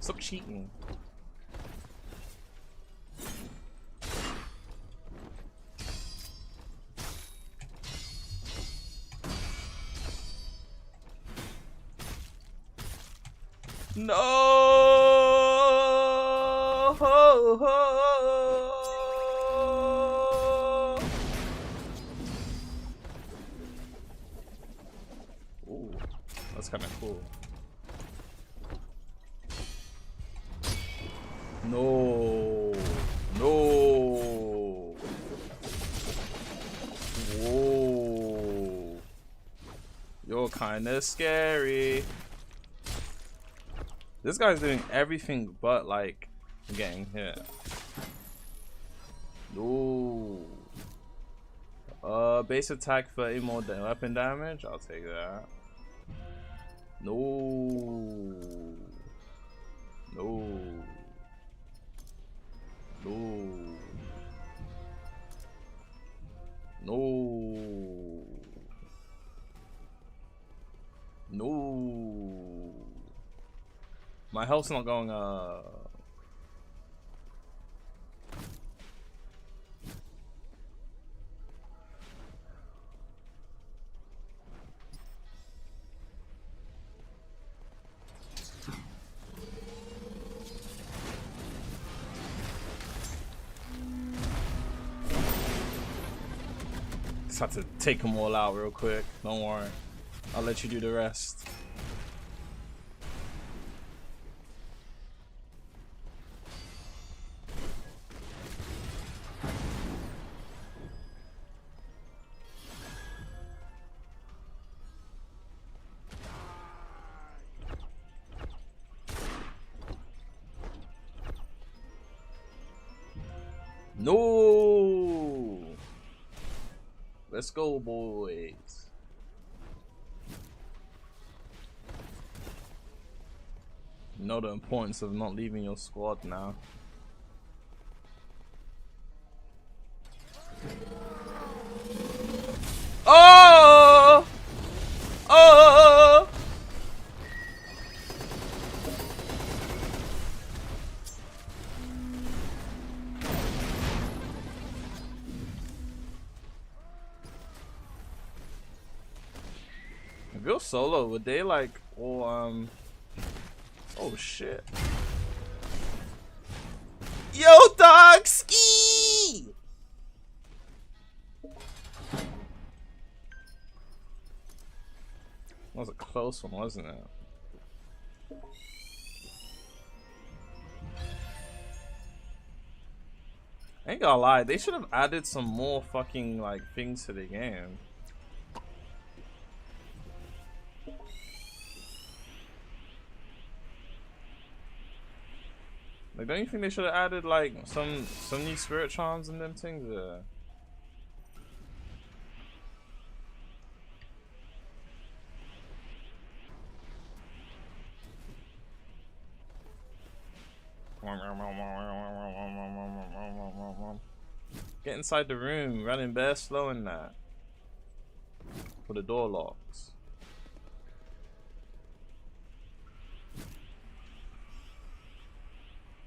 Stop cheating. No. Ooh, that's kind of cool. No. No. Whoa. You're kind of scary. This guy's doing everything but like getting hit. Ooh. Base attack 30 more weapon damage. I'll take that. No. No. No. No. No. My health's not going up. Just have to take them all out real quick. Don't worry. I'll let you do the rest. No! Let's go, boys. You know the importance of not leaving your squad now. Oh! Oh! If you're solo, would they like all oh shit. Yo dog ski! That was a close one, wasn't it? I ain't gonna lie, they should have added some more fucking like things to the game. Like, don't you think they should have added like some new spirit charms and them things? Get inside the room, running bare slow in that. For the door locks.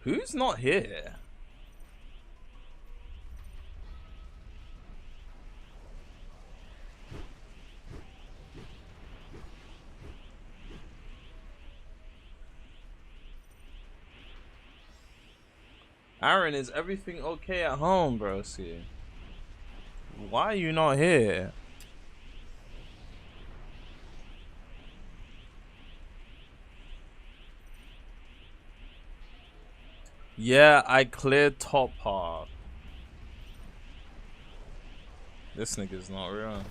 Who's not here? Aaron, is everything okay at home, bro? See, why are you not here? Yeah, I cleared top part. This nigga's not real.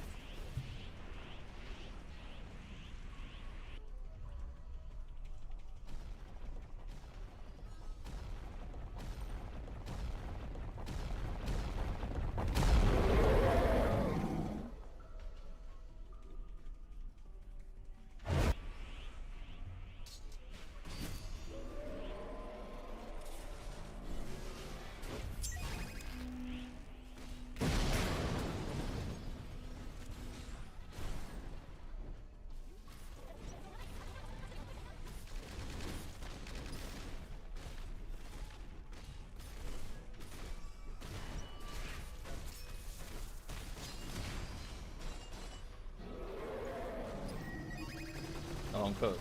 Oh, I'm cooked.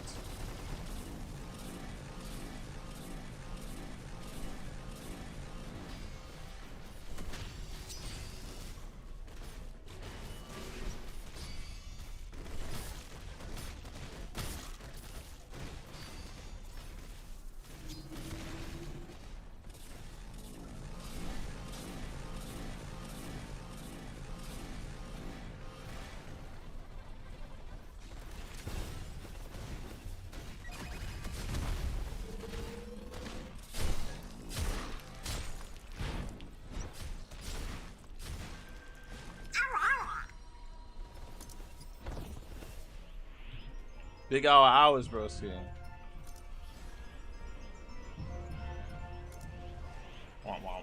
Big hours, broski. Wow, wow.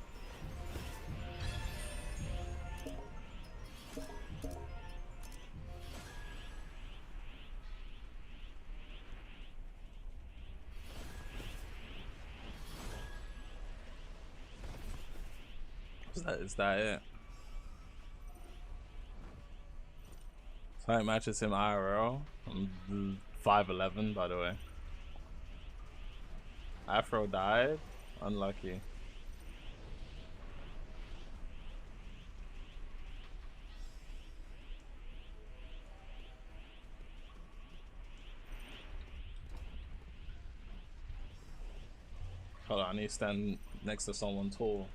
Is that it? Fight matches him IRL. I'm 5'11", by the way. Afro died. Unlucky. Hold on, I need to stand next to someone tall.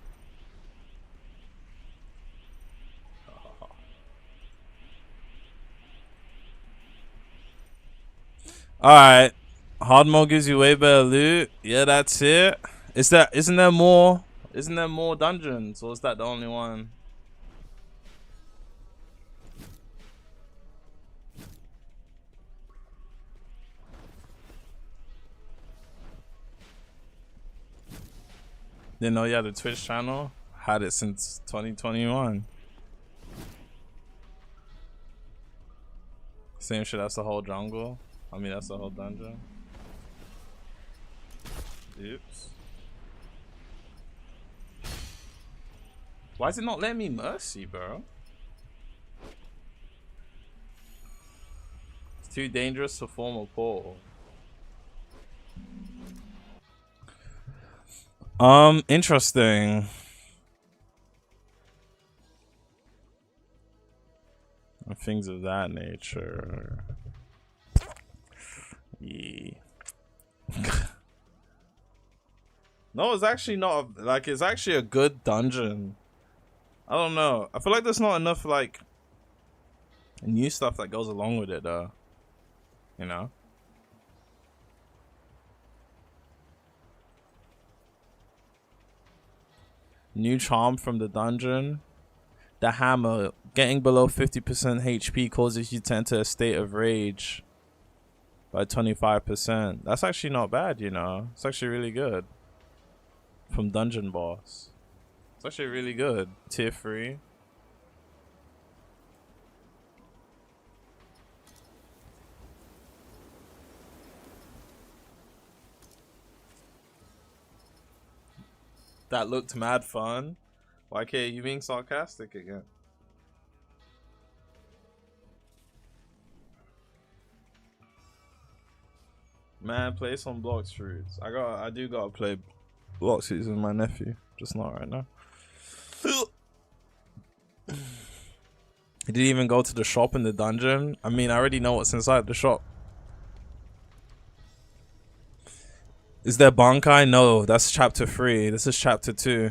Alright. Hard mode gives you way better loot. Yeah, that's it. Isn't there more dungeons, or is that the only one? Didn't know you had a Twitch channel? Had it since 2021. Same shit, that's the whole jungle. I mean, that's the whole dungeon. Oops. Why is it not letting me mercy, bro? It's too dangerous to form a portal. Interesting. Things of that nature. Yeah. No, it's actually not it's actually a good dungeon. I don't know. I feel like there's not enough like new stuff that goes along with it though. You know? New charm from the dungeon. The hammer. Getting below 50% HP causes you to enter a state of rage by 25%. That's actually not bad, you know? It's actually really good. From Dungeon Boss. It's actually really good. Tier 3. That looked mad fun. YK, you being sarcastic again? Man, play some Blox Fruits. I do gotta play Loxy's and my nephew. Just not right now. He didn't even go to the shop in the dungeon. I mean, I already know what's inside the shop. Is there Bankai? No, that's chapter 3. This is chapter 2.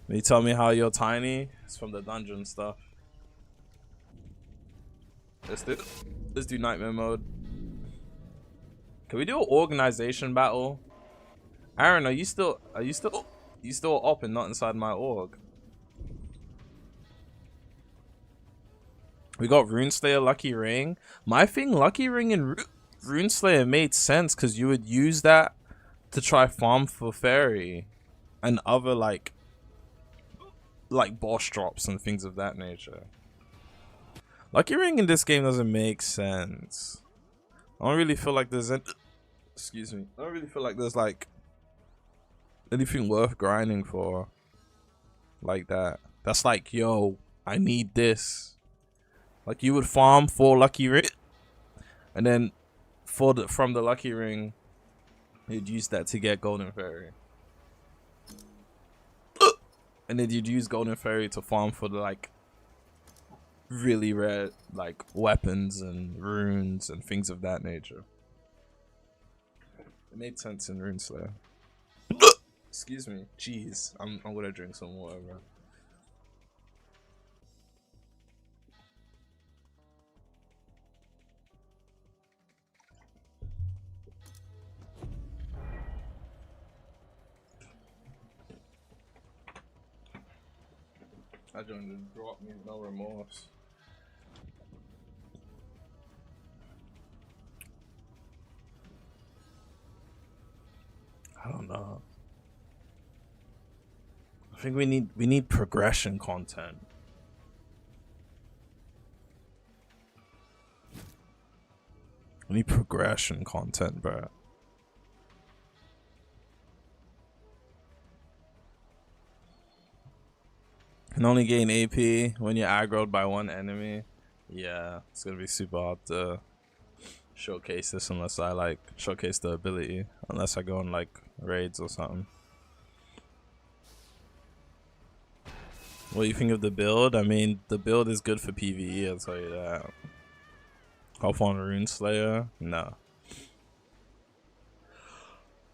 Can you tell me how you're tiny? It's from the dungeon stuff. Let's do nightmare mode. Can we do an organization battle? Aaron, are you still up and not inside my org? We got Runeslayer, Lucky Ring. My thing, Lucky Ring and Runeslayer made sense because you would use that to try farm for fairy and other like boss drops and things of that nature. Lucky Ring in this game doesn't make sense. I don't really feel like there's excuse me. I don't really feel like there's like anything worth grinding for like that. That's like, yo, I need this. Like you would farm for Lucky Ring, and then from the Lucky Ring, you'd use that to get Golden Fairy, and then you'd use Golden Fairy to farm for the like really rare like weapons and runes and things of that nature. It made sense in Runeslayer. Excuse me. Jeez, I'm gonna drink some water, bro. I just dropped me, no remorse. I don't know. I think we need progression content. We need progression content, bro. Can only gain AP when you're aggroed by one enemy. Yeah, it's gonna be super hard to showcase this unless I like showcase the ability. Unless I go on like raids or something. What do you think of the build? I mean, the build is good for PvE, I'll tell you that. Hop on Runeslayer? No.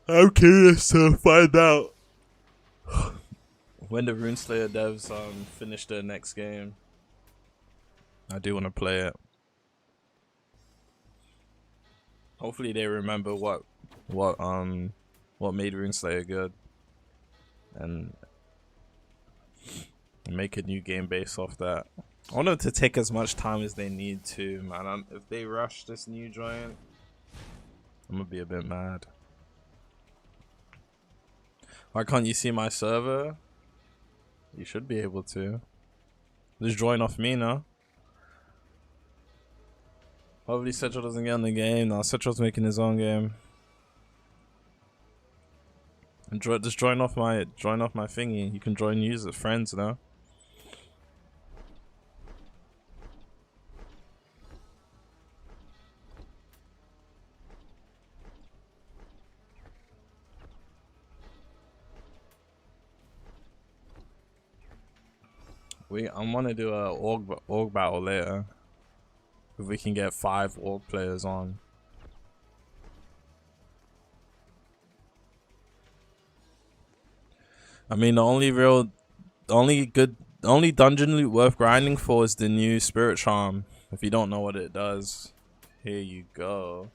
I'm curious to find out when the Runeslayer devs finish their next game. I do want to play it. Hopefully they remember what made Runeslayer good, and make a new game based off that. I want them to take as much time as they need to, man. If they rush this new joint, I'm gonna be a bit mad. Why can't you see my server? You should be able to. Just join off me, no? Hopefully Cetro doesn't get in the game. No, Cetro's making his own game. And just join off my thingy. You can join users, friends, no? I want to do a org battle later. If we can get 5 org players on. I mean, the only dungeon loot worth grinding for is the new Spirit Charm. If you don't know what it does, here you go.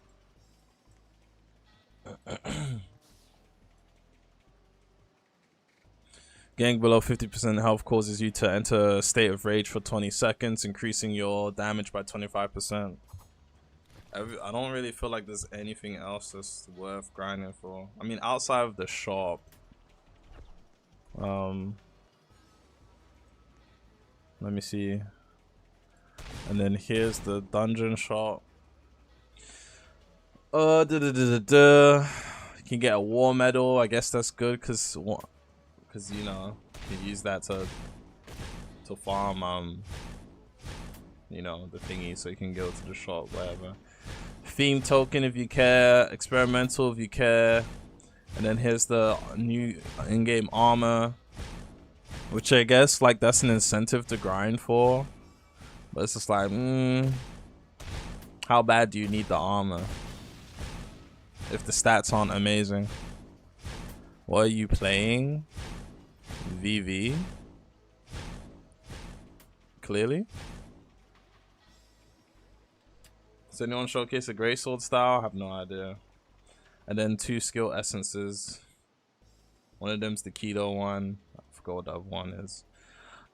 Getting below 50% health causes you to enter a state of rage for 20 seconds, increasing your damage by 25%. I don't really feel like there's anything else that's worth grinding for. I mean, outside of the shop. Let me see. And then here's the dungeon shop. You can get a war medal. I guess that's good because you know you can use that to farm you know, the thingy, so you can go to the shop, whatever. Theme token if you care, experimental if you care, And then here's the new in-game armor, which I guess like that's an incentive to grind for. But it's just like, how bad do you need the armor if the stats aren't amazing? What are you playing? VV? Clearly? Does anyone showcase a greatsword style? I have no idea. And then 2 skill essences. One of them's the keto one. I forgot what the other one is.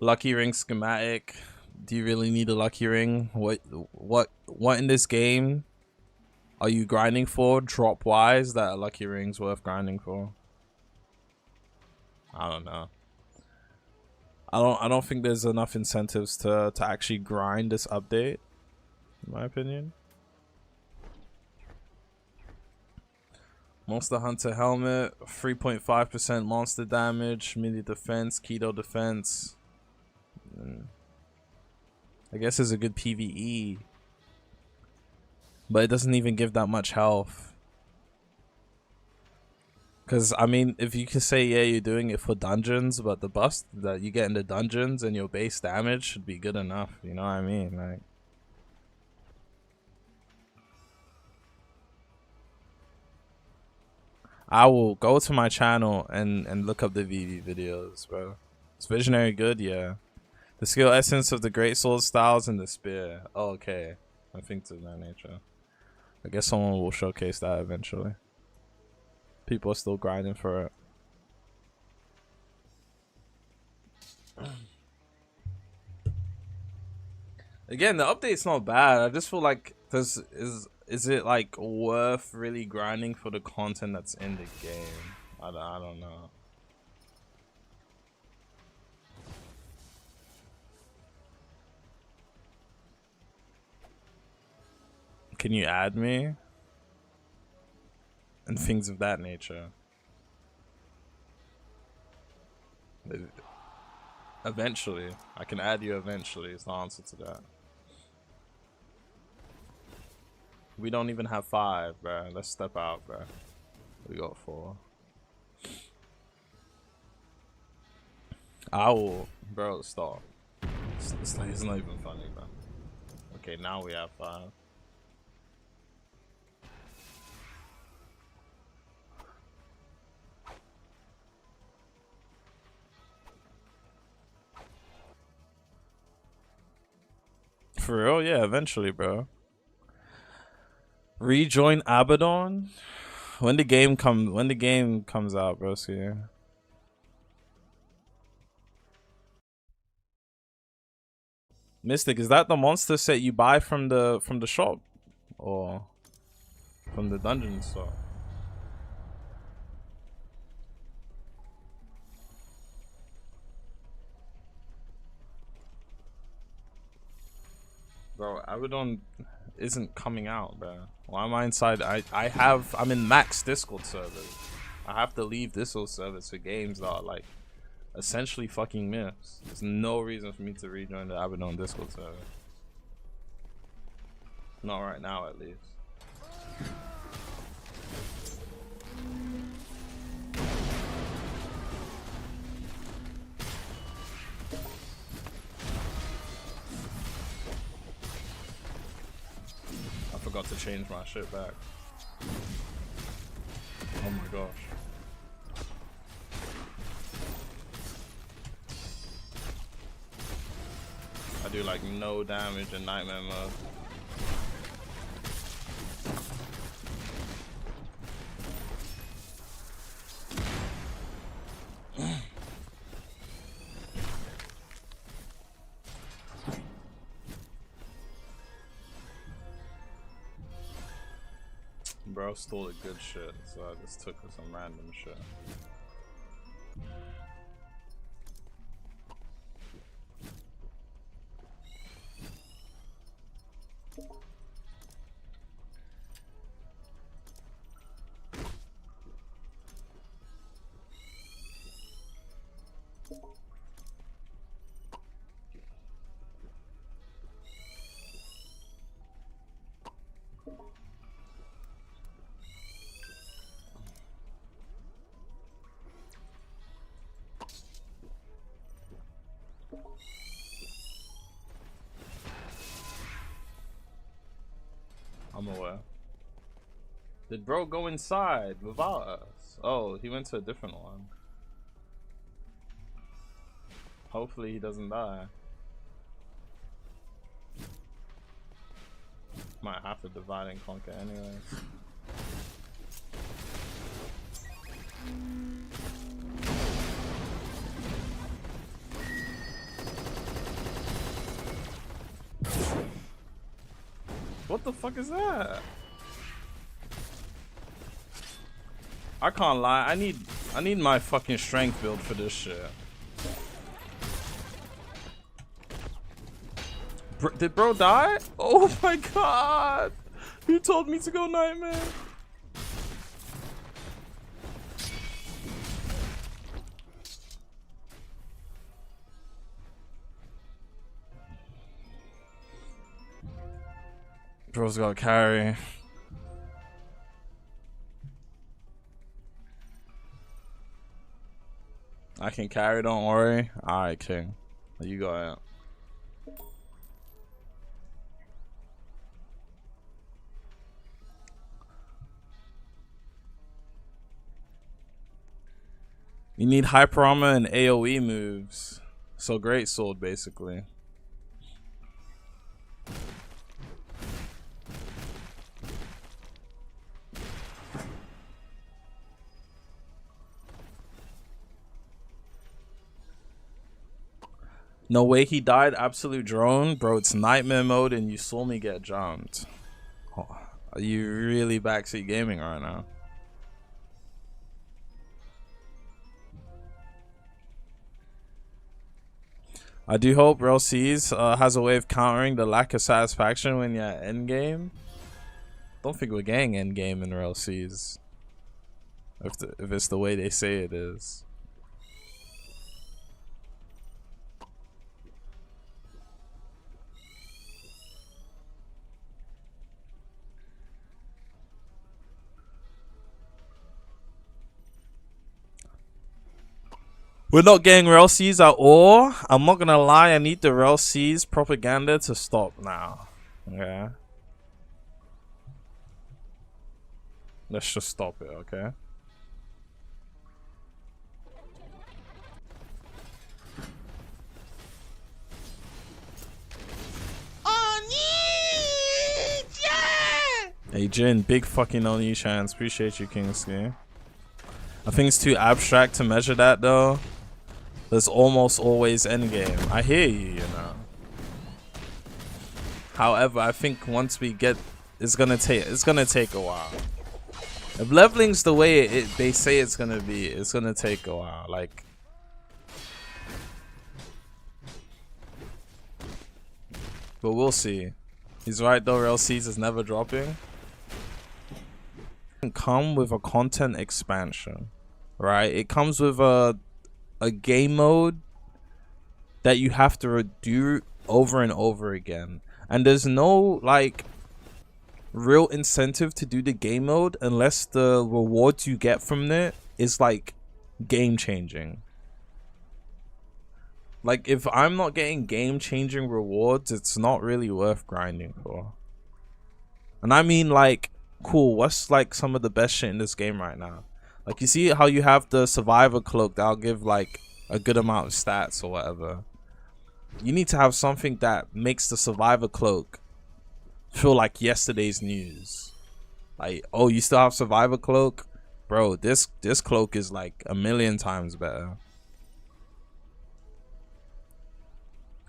Lucky ring schematic. Do you really need a lucky ring? What in this game are you grinding for drop wise that a lucky ring's worth grinding for? I don't know. I don't think there's enough incentives to actually grind this update, in my opinion. Monster Hunter helmet, 3.5% monster damage, melee defense, keto defense. I guess it's a good PvE, but it doesn't even give that much health. Because, I mean, if you can say, yeah, you're doing it for dungeons, but the buffs that you get in the dungeons and your base damage should be good enough. You know what I mean? Like, I will go to my channel and look up the VV videos, bro. Is Visionary good? Yeah. The skill essence of the greatsword styles and the spear. Oh, okay. I think to that nature. I guess someone will showcase that eventually. People are still grinding for it. Again, the update's not bad. I just feel like is it like worth really grinding for the content that's in the game? I don't know. Can you add me? And things of that nature. Eventually. I can add you eventually is the answer to that. We don't even have 5, bro. Let's step out, bro. We got 4. I will, bro, stop. It's not even funny, bro. Okay, now we have 5. For real? Yeah, eventually, bro. Rejoin Abaddon? When the game comes out, bro. See. Mystic, is that the monster set you buy from the shop or from the dungeon store? Bro, Abaddon isn't coming out, bro. Why am I inside? I'm in max Discord servers. I have to leave Discord servers for games that are like essentially fucking myths. There's no reason for me to rejoin the Abaddon Discord server. Not right now, at least. I forgot to change my shit back. Oh my gosh. I do like no damage in nightmare mode. Bro stole a good shit, so I just took some random shit. I'm aware. Did bro go inside without us? Oh, he went to a different one. Hopefully he doesn't die. Might have to divide and conquer anyways. What the fuck is that? I can't lie. I need my fucking strength build for this shit. Did bro die? Oh my god! Who told me to go Nightmare? Bro's got carry. I can carry, don't worry. Alright, King. You got it. You need hyper armor and AoE moves. So great sword, basically. No way he died, absolute drone. Bro, it's nightmare mode and you saw me get jumped. Oh, are you really backseat gaming right now? I do hope RLCs has a way of countering the lack of satisfaction when you're at endgame. Don't think we're getting endgame in RLCs. If it's the way they say it is. We're not getting RLCs at all. I'm not gonna lie, I need the RLCs propaganda to stop now. Yeah. Let's just stop it, okay? Hey Jin, big fucking Oni chance. Appreciate you, Kingsley. I think it's too abstract to measure that though. There's almost always endgame. I hear you, you know. However, I think once we get, it's gonna take a while. If leveling's the way they say it's gonna be, it's gonna take a while. Like, but we'll see. He's right though. RLCs is never dropping. It come with a content expansion, right? It comes with a game mode that you have to do over and over again, and there's no like real incentive to do the game mode unless the rewards you get from it is like game changing. Like if I'm not getting game changing rewards, it's not really worth grinding for. And I mean like, cool, what's like some of the best shit in this game right now? Like, you see how you have the survivor cloak that'll give like a good amount of stats or whatever. You need to have something that makes the survivor cloak feel like yesterday's news. Like, oh, you still have survivor cloak? Bro, this cloak is like a million times better.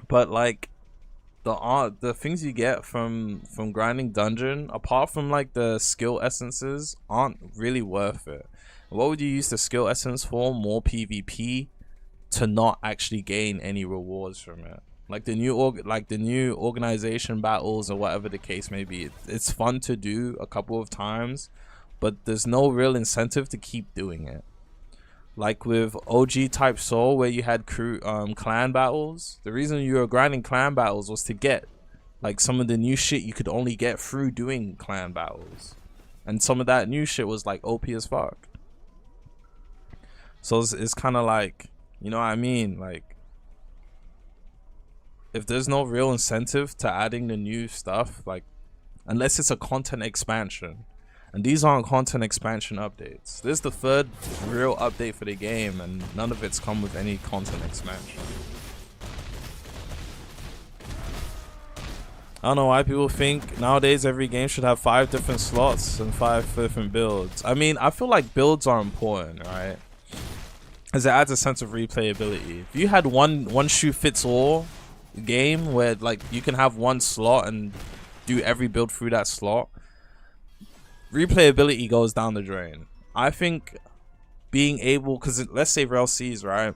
But like the things you get from grinding dungeon, apart from like the skill essences, aren't really worth it. What would you use the skill essence for? More PvP to not actually gain any rewards from it. Like the new organization battles or whatever the case may be. It's fun to do a couple of times, but there's no real incentive to keep doing it. Like with OG type Soul, where you had clan battles, the reason you were grinding clan battles was to get like some of the new shit you could only get through doing clan battles, and some of that new shit was like OP as fuck. So it's kind of like, you know what I mean? Like, if there's no real incentive to adding the new stuff, like, unless it's a content expansion. And these aren't content expansion updates. This is the third real update for the game, and none of it's come with any content expansion. I don't know why people think nowadays every game should have 5 different slots and 5 different builds. I mean, I feel like builds are important, right? As it adds a sense of replayability. If you had one shoe fits all game where like you can have one slot and do every build through that slot, replayability goes down the drain. I think being able, because let's say RLCs, right?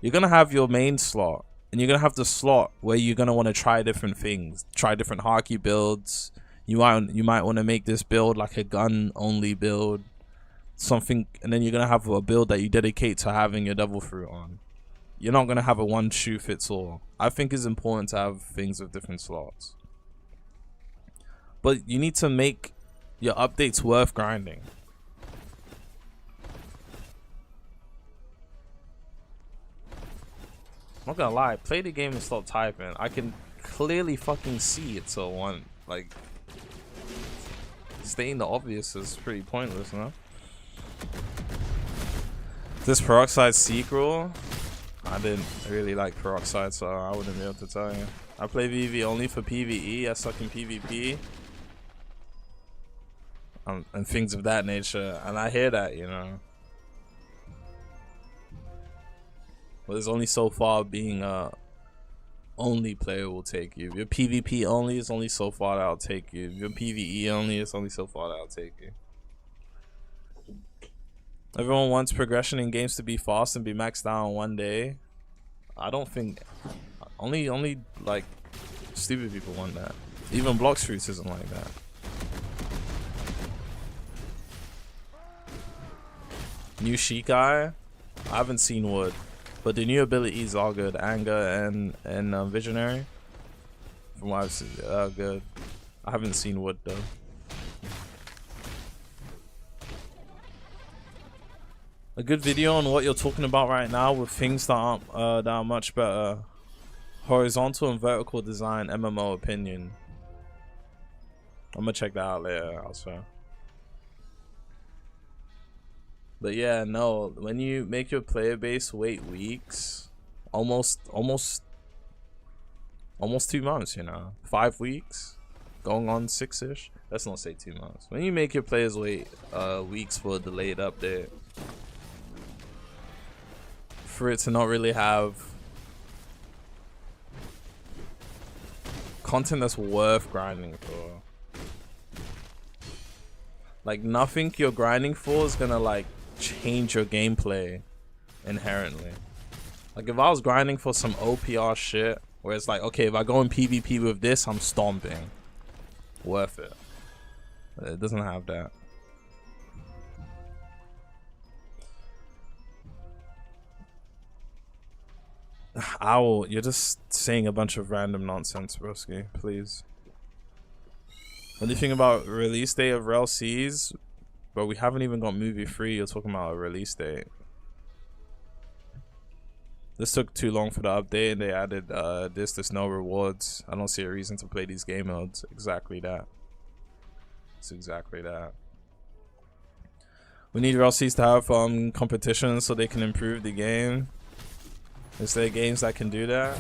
You're gonna have your main slot, and you're gonna have the slot where you're gonna want to try different things, try different hockey builds. You might want to make this build like a gun only build, something, and then you're gonna have a build that you dedicate to having your devil fruit on. You're not gonna have a one shoe fits all. I think it's important to have things with different slots, but you need to make your updates worth grinding. I'm not gonna lie, play the game and stop typing. I can clearly fucking see it's a one. Like, stating the obvious is pretty pointless, no? This Peroxide sequel, I didn't really like Peroxide, so I wouldn't be able to tell you. I play VV only for PvE. I suck in PvP. And things of that nature, and I hear that, you know. But there's only so far being only player will take you. If you're PvP only, it's only so far that'll take you. If you're PvE only, it's only so far that'll take you. Everyone wants progression in games to be fast and be maxed out in one day. I don't think only like stupid people want that. Even Blox Fruits isn't like that. New Shikai, I haven't seen Wood, but the new abilities are good. Anger and Visionary, from what I've seen, good. I haven't seen Wood though. A good video on what you're talking about right now with things that are much better. Horizontal and vertical design MMO opinion. I'm gonna check that out later also. But yeah, no, when you make your player base wait weeks, almost 2 months, you know, 5 weeks, going on 6-ish. Let's not say 2 months. When you make your players wait weeks for a delayed update, for it to not really have content that's worth grinding for. Like, nothing you're grinding for is gonna like change your gameplay inherently. Like, if I was grinding for some OPR shit where it's like, okay, if I go in PvP with this, I'm stomping, worth it. It doesn't have that. Owl, you're just saying a bunch of random nonsense, broski, please. What do you think about release date of RLCs? But we haven't even got movie 3. You're talking about a release date. This took too long for the update, and they added there's no rewards. I don't see a reason to play these game modes. Exactly that. It's exactly that. We need RLCs to have competitions so they can improve the game. Is there games that can do that?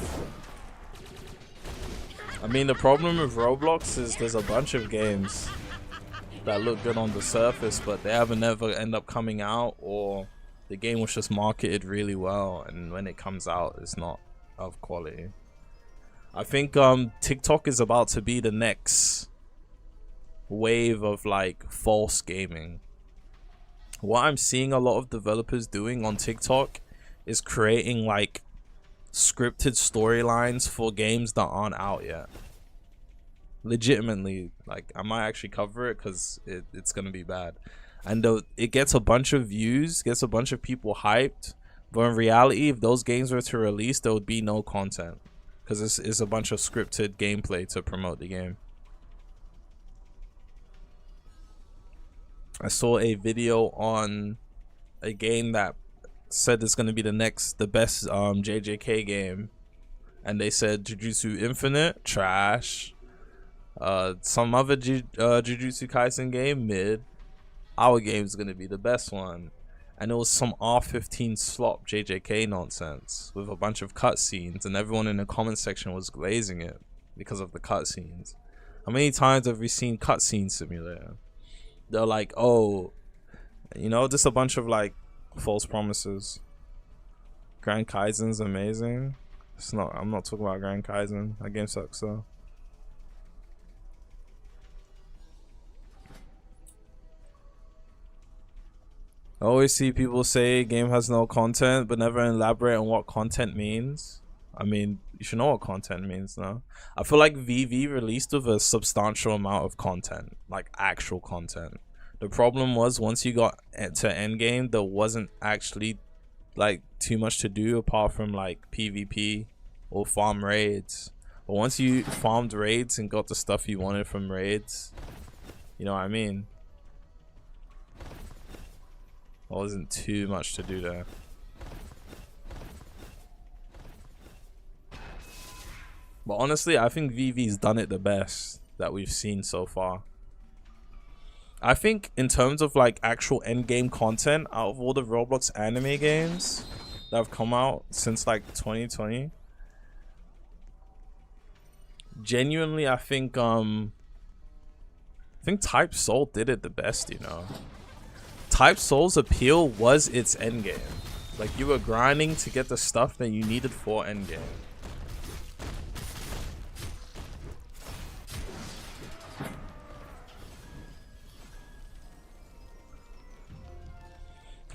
I mean, the problem with Roblox is there's a bunch of games that look good on the surface, but they never end up coming out, or the game was just marketed really well, and when it comes out, it's not of quality. I think TikTok is about to be the next wave of like false gaming. What I'm seeing a lot of developers doing on TikTok is creating like scripted storylines for games that aren't out yet. Legitimately, like, I might actually cover it because it's gonna be bad, and it gets a bunch of views, gets a bunch of people hyped, but in reality, if those games were to release, there would be no content because it's a bunch of scripted gameplay to promote the game. I saw a video on a game that said it's gonna be the best JJK game, and they said Jujutsu Infinite trash, Some other Jujutsu Kaisen game, mid. Our game's gonna be the best one. And it was some R15 slop JJK nonsense with a bunch of cutscenes, and everyone in the comment section was glazing it because of the cutscenes. How many times have we seen cutscene simulator? They're like, oh, you know, just a bunch of like false promises. Grand Kaizen's amazing. It's not. I'm not talking about Grand Kaizen. That game sucks though. I always see people say game has no content, but never elaborate on what content means. I mean, you should know what content means now. I feel like VV released with a substantial amount of content, like actual content. The problem was once you got to endgame, there wasn't actually like too much to do apart from like PvP or farm raids. But once you farmed raids and got the stuff you wanted from raids, you know what I mean? There wasn't too much to do there. But honestly, I think VV's done it the best that we've seen so far. I think in terms of like actual endgame content, out of all the Roblox anime games that have come out since like 2020, genuinely I think Type Soul did it the best, you know. Type Soul's appeal was its endgame. Like you were grinding to get the stuff that you needed for endgame.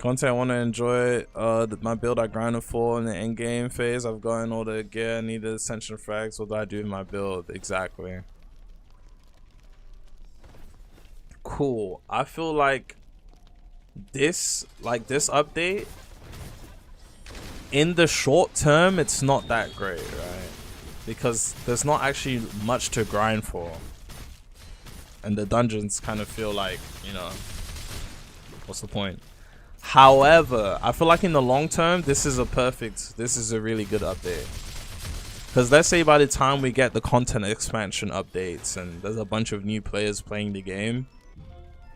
Content I want to enjoy, my build I grinded for in the end game phase. I've gotten all the gear, needed ascension frags. What do I do with my build? Exactly. Cool. I feel like this update, in the short term, it's not that great, right? Because there's not actually much to grind for. And the dungeons kind of feel like, you know, what's the point? However, I feel like in the long term, this is a really good update. Because let's say by the time we get the content expansion updates and there's a bunch of new players playing the game,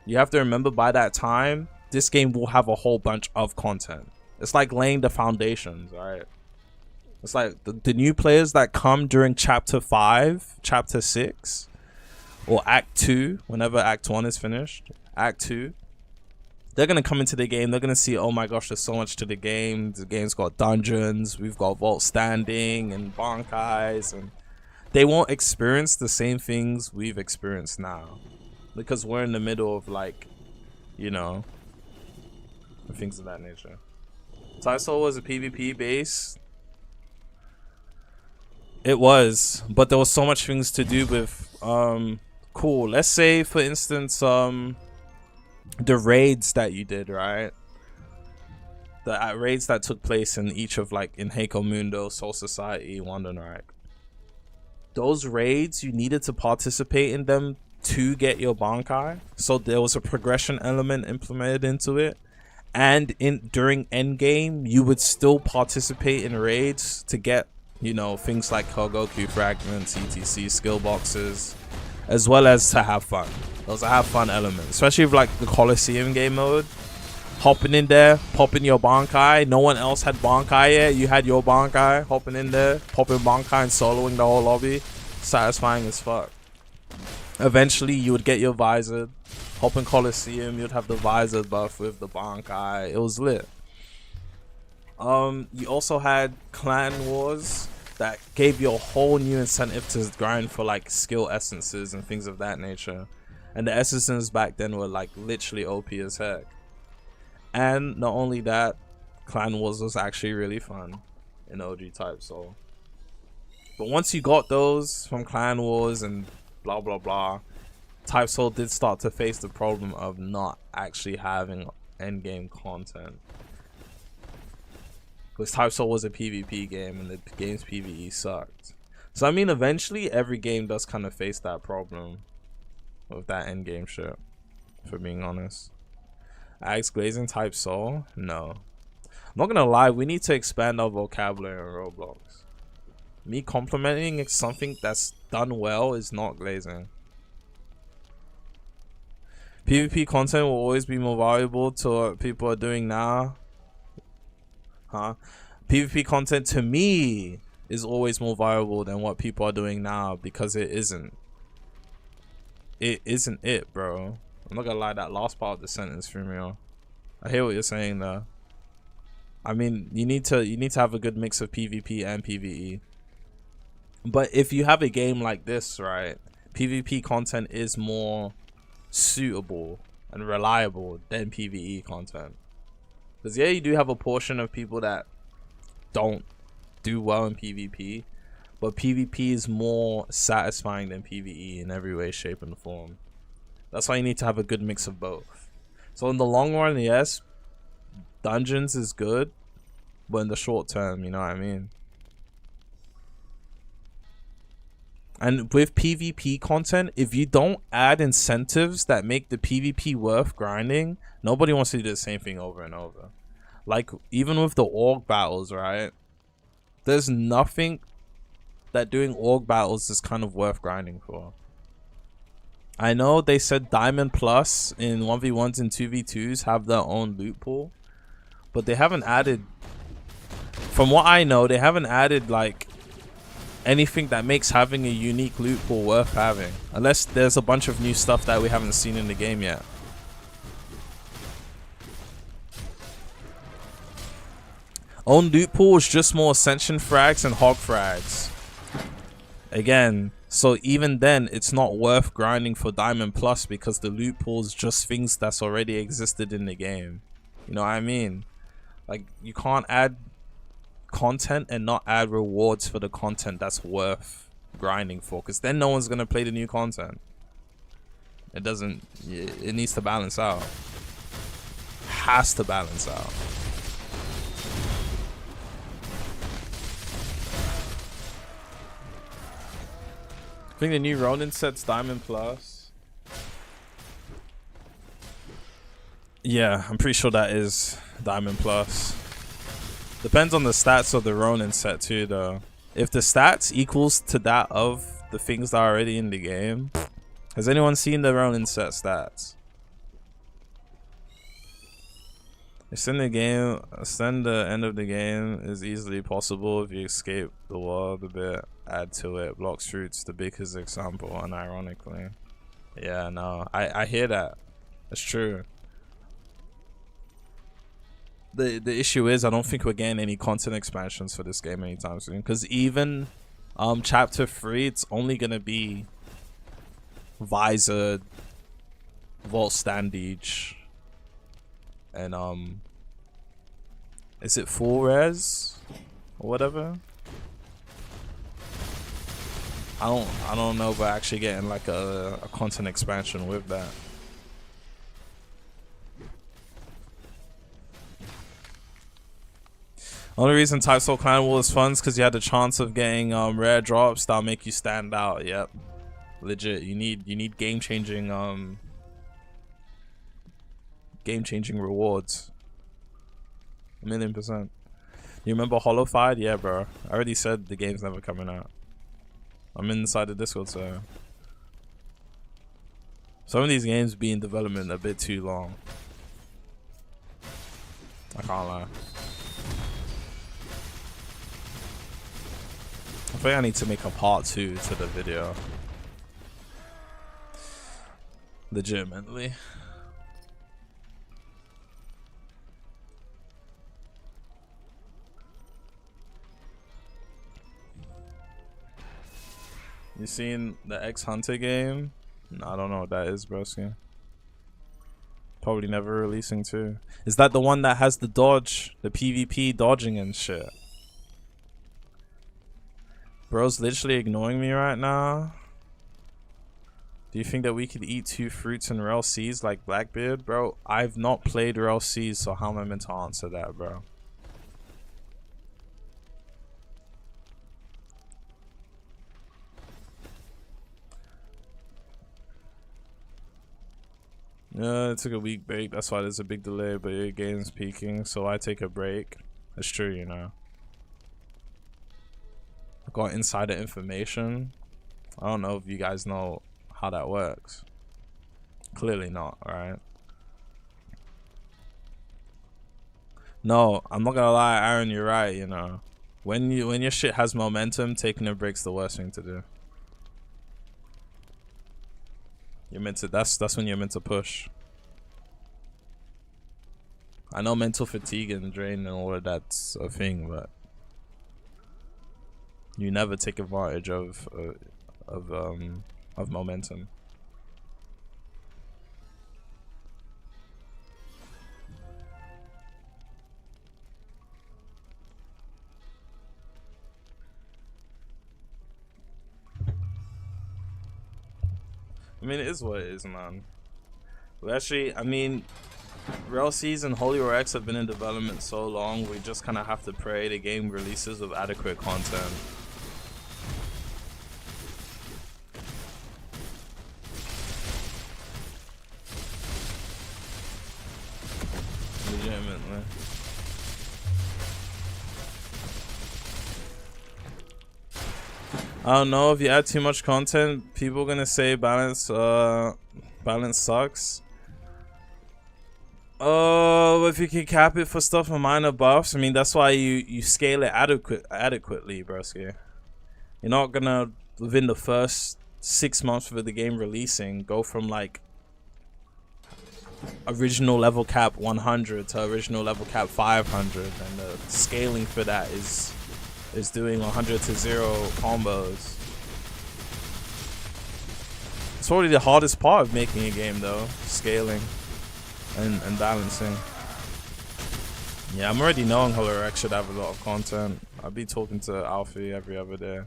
you have to remember by that time, this game will have a whole bunch of content. It's like laying the foundations, right? It's like the new players that come during Chapter 5, Chapter 6, or Act 2, whenever Act 1 is finished, Act 2, they're going to come into the game. They're going to see, oh my gosh, there's so much to the game. The game's got dungeons. We've got vault standing and bankais. And they won't experience the same things we've experienced now. Because we're in the middle of, like, you know, things of that nature. Type Soul was a PvP base. It was. But there was so much things to do with, cool. Let's say, for instance, the raids that you did, right? The raids that took place in each of like in Heiko Mundo, Soul Society, Wandernarak. Those raids, you needed to participate in them to get your Bankai. So there was a progression element implemented into it. And during endgame, you would still participate in raids to get, you know, things like Kogoku fragments, ETC skill boxes, as well as to have fun. Those are have fun elements, especially with like the Coliseum game mode. Hopping in there, popping your Bankai. No one else had Bankai yet. You had your Bankai. Hopping in there, popping Bankai and soloing the whole lobby. Satisfying as fuck. Eventually, you would get your Visor. Hop in Coliseum, you'd have the Visor buff with the Bankai. It was lit. You also had Clan Wars that gave you a whole new incentive to grind for like skill essences and things of that nature. And the essences back then were like literally OP as heck. And not only that, Clan Wars was actually really fun in OG Type Soul. But once you got those from Clan Wars and blah blah blah, Type Soul did start to face the problem of not actually having endgame content. Because Type Soul was a PvP game and the game's PvE sucked. So I mean, eventually every game does kind of face that problem with that endgame shit, for being honest. Axe Glazing Type Soul? No. I'm not gonna lie, we need to expand our vocabulary on Roblox. Me complimenting something that's done well is not glazing. PvP content will always be more valuable to what people are doing now. Huh? PvP content to me is always more valuable than what people are doing now, because it isn't. It isn't it, bro. I'm not gonna lie, that last part of the sentence threw me off. I hear what you're saying though. I mean, you need to have a good mix of PvP and PvE. But if you have a game like this, right, PvP content is more suitable and reliable than PvE content. Because yeah, you do have a portion of people that don't do well in PvP, but PvP is more satisfying than PvE in every way, shape, and form. That's why you need to have a good mix of both. So in the long run, yes, dungeons is good, but in the short term, you know what I mean? And with PvP content, if you don't add incentives that make the PvP worth grinding, nobody wants to do the same thing over and over. Like, even with the org battles, right? There's nothing that doing org battles is kind of worth grinding for. I know they said Diamond Plus in 1v1s and 2v2s have their own loot pool, but they haven't added, from what I know, they haven't added like anything that makes having a unique loot pool worth having, unless there's a bunch of new stuff that we haven't seen in the game yet. Own loot pool is just more Ascension frags and hog frags. Again, so even then, it's not worth grinding for Diamond Plus, because the loot pool is just things that's already existed in the game. You know what I mean? Like, you can't add content and not add rewards for the content that's worth grinding for, because then no one's gonna play the new content. It doesn't, it needs to balance out. Has to balance out. I think the new Ronin set's Diamond Plus. Yeah, I'm pretty sure that is Diamond Plus. Depends on the stats of the Ronin set too, though. If the stats equals to that of the things that are already in the game. Has anyone seen the Ronin set stats? Extend the game, extend the end of the game is easily possible if you escape the world a bit, add to it, blocks fruits, the biggest example, unironically. Yeah, no, I hear that. It's true. The issue is I don't think we're getting any content expansions for this game anytime soon, because even chapter 3, it's only gonna be Visor, Vault Standage, and is it full res or whatever? I don't know if we're actually getting like a content expansion with that. Only reason Type Soul Clan War is fun is because you had the chance of getting rare drops that'll make you stand out. Yep, legit. You need game changing rewards. 1,000,000%. You remember Holofied? Yeah, bro. I already said the game's never coming out. I'm inside the Discord, so some of these games be in development a bit too long. I can't lie. I think I need to make a part 2 to the video. Legitimately. You seen the X Hunter game? No, I don't know what that is, broski. Probably never releasing too. Is that the one that has the dodge, the PvP dodging and shit? Bro's literally ignoring me right now. Do you think that we could eat 2 fruits and Rel Cs like Blackbeard? Bro, I've not played Rel Cs, so how am I meant to answer that, bro? Yeah, it took a week break. That's why there's a big delay, but your game's peaking, so I take a break. That's true, you know. got insider information. I don't know if you guys know how that works. Clearly not, right? No, I'm not gonna lie, Aaron, you're right, you know. When your shit has momentum, taking a break's the worst thing to do. You're meant to that's when you're meant to push. I know mental fatigue and drain and all of that's a thing, but you never take advantage of momentum. I mean, it is what it is, man. But actually, I mean, RLCs and Holy War X have been in development so long, we just kind of have to pray the game releases with adequate content. Legitimately. I don't know, if you add too much content, people are gonna say balance sucks. Oh, if you can cap it for stuff with minor buffs, I mean that's why you scale it adequately, broski. You're not gonna within the first 6 months of the game releasing go from like original level cap 100 to original level cap 500, and the scaling for that is doing 100 to 0 combos. It's probably the hardest part of making a game though, scaling and balancing. Yeah, I'm already knowing Holy War X should have a lot of content. I'll be talking to Alfie every other day.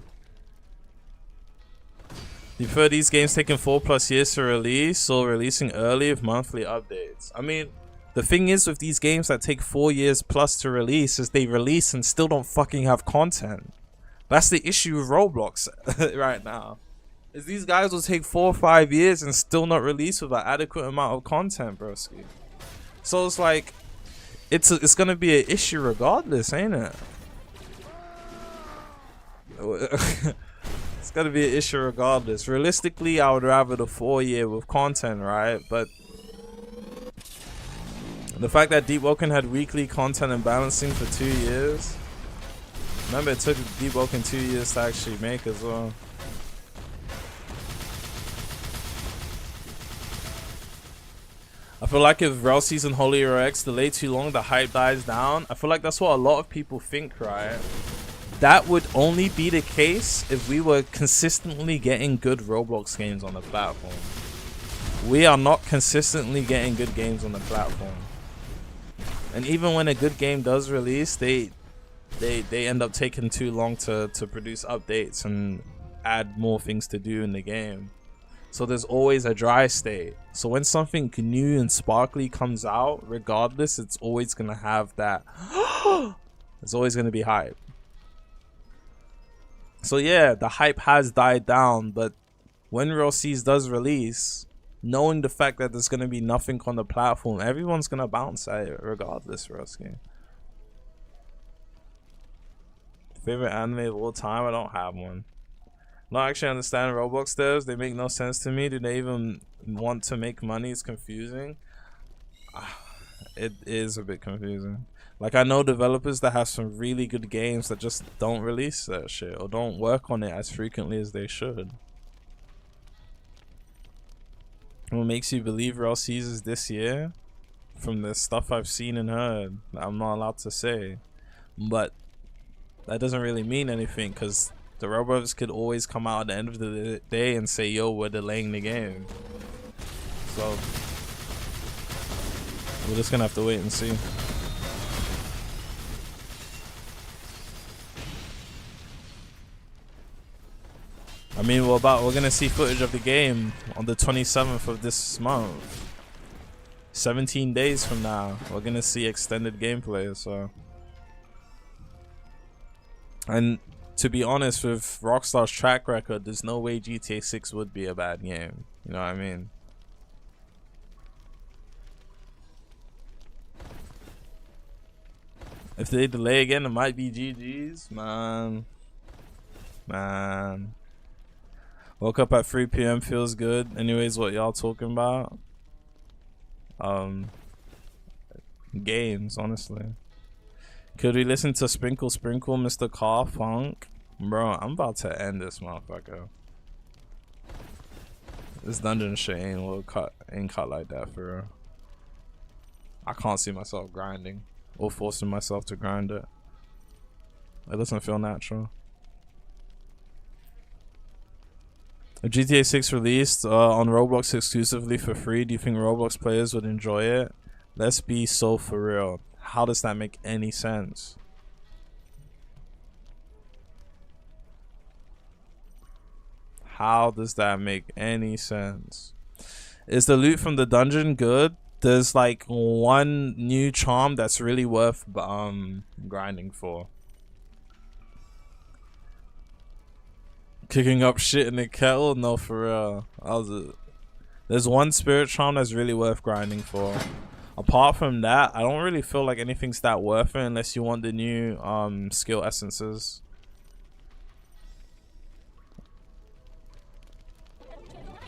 You prefer these games taking 4+ years to release or releasing early with monthly updates? I mean, the thing is with these games that take 4 years plus to release is they release and still don't fucking have content. That's the issue with Roblox right now. Is these guys will take 4 or 5 years and still not release with an adequate amount of content, broski. So it's like, it's gonna be an issue regardless, ain't it? It's gonna be an issue regardless. Realistically, I would rather the 4 year with content, right? But the fact that Deep Woken had weekly content and balancing for 2 years. Remember, it took Deep Woken 2 years to actually make as well. I feel like if Rel Season Holy War X delay too long, the hype dies down. I feel like that's what a lot of people think, right? That would only be the case if we were consistently getting good Roblox games on the platform. We are not consistently getting good games on the platform. And even when a good game does release, they end up taking too long to produce updates and add more things to do in the game. So there's always a dry state. So when something new and sparkly comes out, regardless, it's always gonna have that. It's always gonna be hype. So yeah, the hype has died down, but when Real Seas does release, knowing the fact that there's gonna be nothing on the platform, everyone's gonna bounce at it regardless, Roski. Favorite anime of all time? I don't have one. I don't actually understand Roblox devs. They make no sense to me. Do they even want to make money? It's confusing. It is a bit confusing. Like, I know developers that have some really good games that just don't release that shit or don't work on it as frequently as they should. What makes you believe Rel Seasons this year? From the stuff I've seen and heard, I'm not allowed to say. But that doesn't really mean anything, because the Roblox could always come out at the end of the day and say, yo, we're delaying the game. So we're just gonna have to wait and see. I mean, we're gonna see footage of the game on the 27th of this month. 17 days from now, we're gonna see extended gameplay. So, and to be honest, with Rockstar's track record, there's no way GTA 6 would be a bad game. You know what I mean? If they delay again, it might be GG's, man. Man. Woke up at 3 p.m. feels good. Anyways, what y'all talking about? Games, honestly. Could we listen to Sprinkle Sprinkle, Mr. Car Funk? Bro, I'm about to end this motherfucker. This dungeon shit ain't cut like that for real. I can't see myself grinding or forcing myself to grind it. It doesn't feel natural. If GTA 6 released on Roblox exclusively for free, do you think Roblox players would enjoy it? Let's be so for real. How does that make any sense? How does that make any sense? Is the loot from the dungeon good? There's like one new charm that's really worth grinding for. Kicking up shit in the kettle? No, for real. There's one spirit charm that's really worth grinding for. Apart from that, I don't really feel like anything's that worth it unless you want the new skill essences.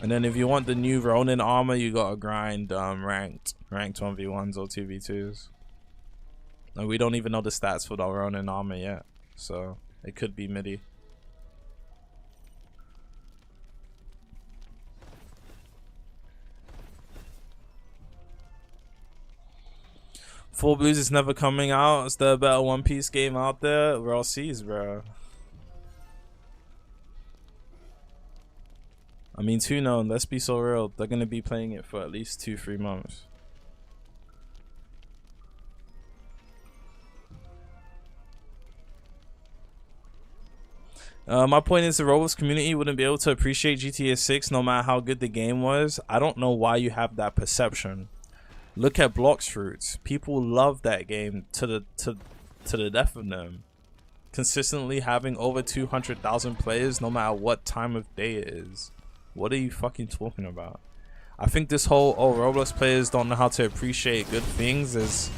And then if you want the new Ronin armor, you gotta grind ranked 1v1s or 2v2s. And we don't even know the stats for the Ronin armor yet, so it could be MIDI. Full Blues is never coming out. Is there a better One Piece game out there? We're all seas, bro. I mean, Too Known, let's be so real. They're gonna be playing it for at least 2-3 months. My point is the Roblox community wouldn't be able to appreciate GTA 6 no matter how good the game was. I don't know why you have that perception. Look at Blox Fruits. People love that game to the death of them. Consistently having over 200,000 players no matter what time of day it is. What are you fucking talking about? I think this whole Roblox players don't know how to appreciate good things is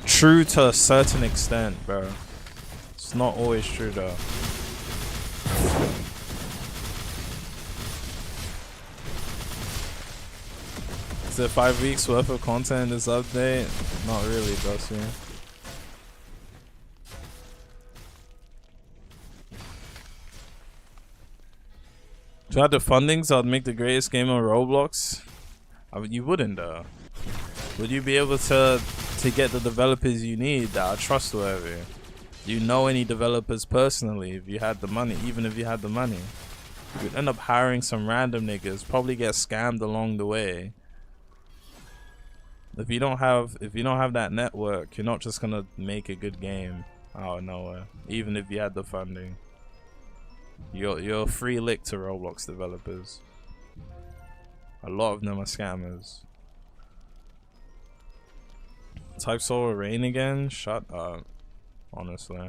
true to a certain extent, bro. It's not always true though. Is there 5 weeks worth of content in this update? Not really, Dusty. If I had the fundings, I'd make the greatest game on Roblox. I mean, you wouldn't though. Would you be able to get the developers you need that are trustworthy? Do you know any developers personally if you had the money, even if you had the money? You'd end up hiring some random niggas, probably get scammed along the way. If you don't have that network, you're not just gonna make a good game out of nowhere, even if you had the funding. You're a free lick to Roblox developers. A lot of them are scammers. Type Soul Rain again? Shut up. Honestly.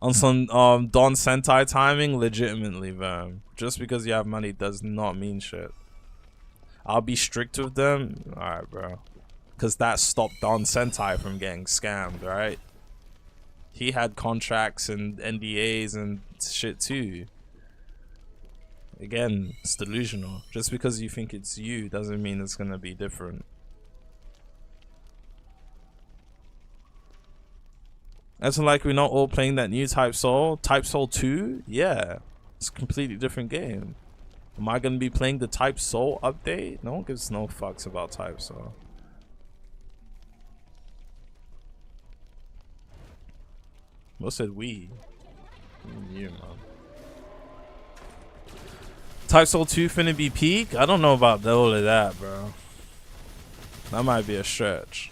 On some Don Sentai timing, legitimately, man. Just because you have money does not mean shit. I'll be strict with them. Alright, bro. Because that stopped Don Sentai from getting scammed, right? He had contracts and NDAs and shit too. Again, it's delusional. Just because you think it's you doesn't mean it's gonna be different. It's like we're not all playing that new Type Soul. Type Soul 2? Yeah. It's a completely different game. Am I gonna be playing the Type Soul update? No one gives no fucks about Type Soul. What said we? You, man. Type Soul 2 finna be peak? I don't know about all of that, bro. That might be a stretch.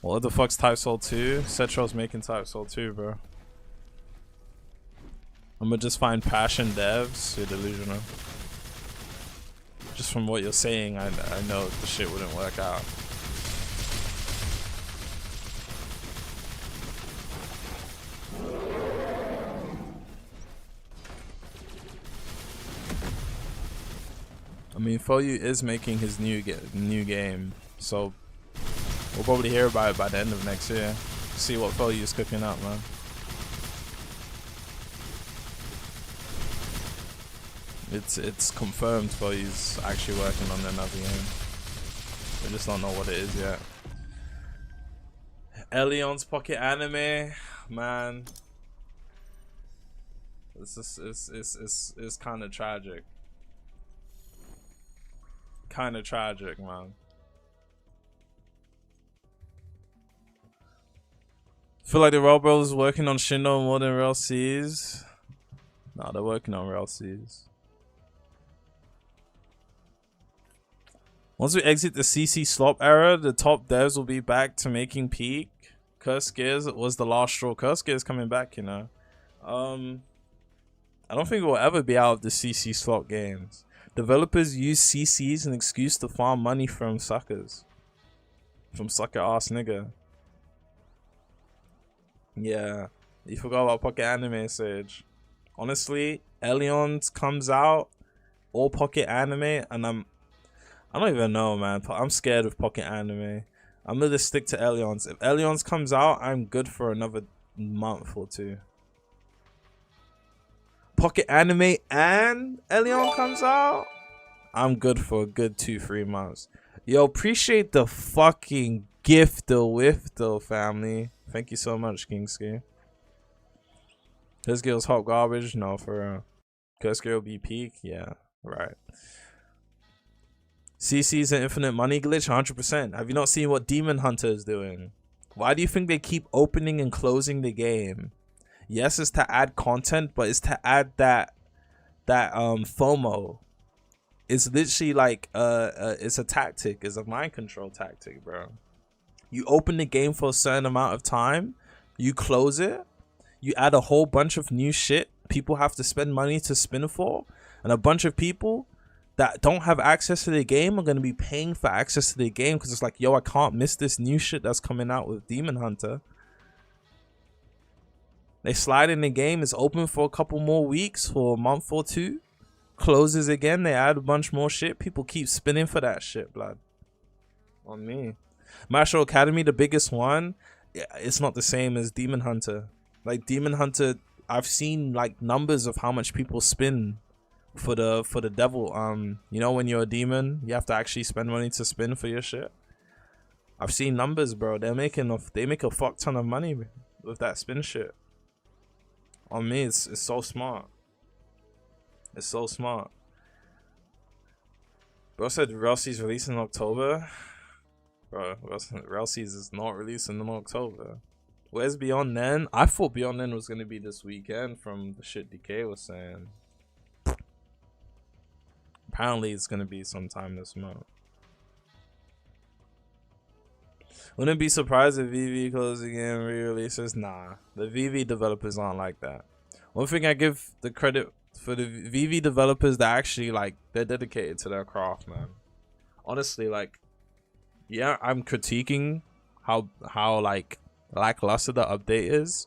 What the fuck's Type Soul 2? Cetro's making Type Soul 2, bro. I'm gonna just find passion devs. You're delusional. Just from what you're saying, I know the shit wouldn't work out. I mean, Foyu is making his new game, so we'll probably hear about it by the end of next year. See what Foyu is cooking up, man. It's confirmed, but he's actually working on another game. We just don't know what it is yet. Elion's Pocket Anime, man. It's kind of tragic. Kind of tragic, man. Feel like the Rail Bros is working on Shindo more than Rail C's. Nah, they're working on Rail C's. Once we exit the CC slop era, the top devs will be back to making peak. Curse Gears was the last straw. Curse Gears coming back, you know. I don't think we'll ever be out of the CC slot games. Developers use CC as an excuse to farm money from suckers. From sucker ass nigga. Yeah. You forgot about Pocket Anime, Sage. Honestly, Elion's comes out, all Pocket Anime, and I don't even know, man. I'm scared of Pocket Anime. I'm gonna stick to Elion's. If Elion's comes out, I'm good for another month or two. Pocket Anime and Elion comes out, I'm good for a good 2-3 months. Yo, appreciate the fucking gift though, family. Thank you so much, Kingski. Curse Gears hot garbage? No, for Curse Gears be peak? Yeah, right. CC's an infinite money glitch? 100%. Have you not seen what Demon Hunter is doing? Why do you think they keep opening and closing the game? Yes, it's to add content, but it's to add that FOMO. It's literally like it's a tactic. It's a mind control tactic, bro. You open the game for a certain amount of time, you close it, you add a whole bunch of new shit people have to spend money to spin for, and a bunch of people that don't have access to the game are going to be paying for access to the game because it's like, yo, I can't miss this new shit that's coming out with Demon Hunter. They slide in the game, it's open for a couple more weeks, for a month or two, closes again, they add a bunch more shit, people keep spinning for that shit, blood. On me. Martial Academy, the biggest one, it's not the same as Demon Hunter. Like Demon Hunter, I've seen like numbers of how much people spin for the devil. You know, when you're a demon, you have to actually spend money to spin for your shit. I've seen numbers, bro. They make a fuck ton of money with that spin shit. On me, it's so smart. It's so smart. Bro said Relsey's releasing in October. Bro, Relsey's is not releasing in October. Where's Beyond Then? I thought Beyond Then was gonna be this weekend from the shit DK was saying. Apparently it's gonna be sometime this month. Wouldn't be surprised if VV closes again re-releases. Nah, the VV developers aren't like that. One thing I give the credit for the VV developers, that actually like they're dedicated to their craft, man. Honestly, like, yeah, I'm critiquing how like lackluster the update is,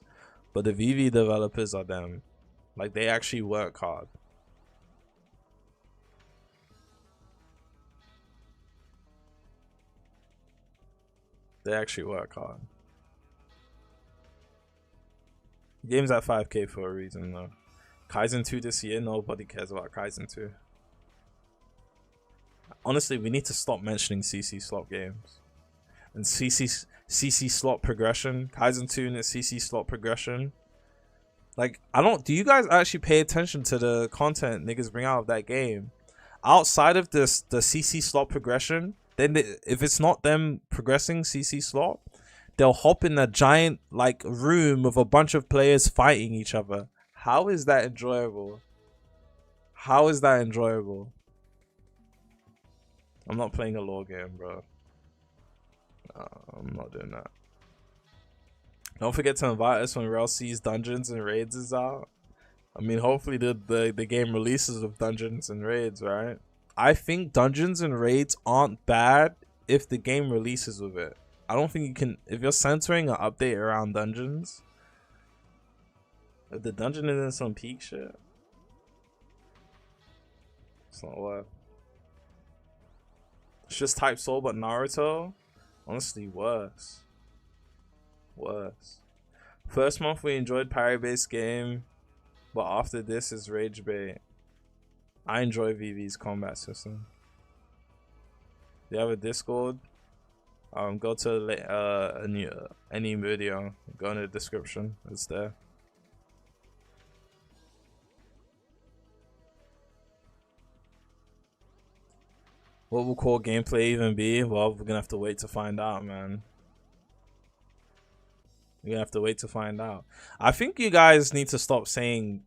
but the VV developers are them. Like, they actually work hard. They actually work hard. Game's at 5K for a reason, though. Kaizen 2 this year, nobody cares about Kaizen 2. Honestly, we need to stop mentioning CC slot games. And CC slot progression. Kaizen 2 and its CC slot progression. Like, do you guys actually pay attention to the content niggas bring out of that game? Outside of the CC slot progression, then if it's not them progressing CC slot, they'll hop in a giant like room with a bunch of players fighting each other. How is that enjoyable? How is that enjoyable? I'm not playing a lore game, bro. I'm not doing that. Don't forget to invite us when Relsey's Dungeons and Raids is out. I mean, hopefully the game releases with Dungeons and Raids, right? I think Dungeons and Raids aren't bad if the game releases with it. I don't think you can, if you're centering an update around dungeons, if the dungeon is in some peak shit, it's not worth. It's just Type Soul but Naruto. Honestly, worse. Worse. First month we enjoyed parry based game, but after this is rage bait. I enjoy VV's combat system. Do you have a Discord? Go to any video. Go in the description. It's there. What will core gameplay even be? Well, we're gonna have to wait to find out, man. We're gonna have to wait to find out. I think you guys need to stop saying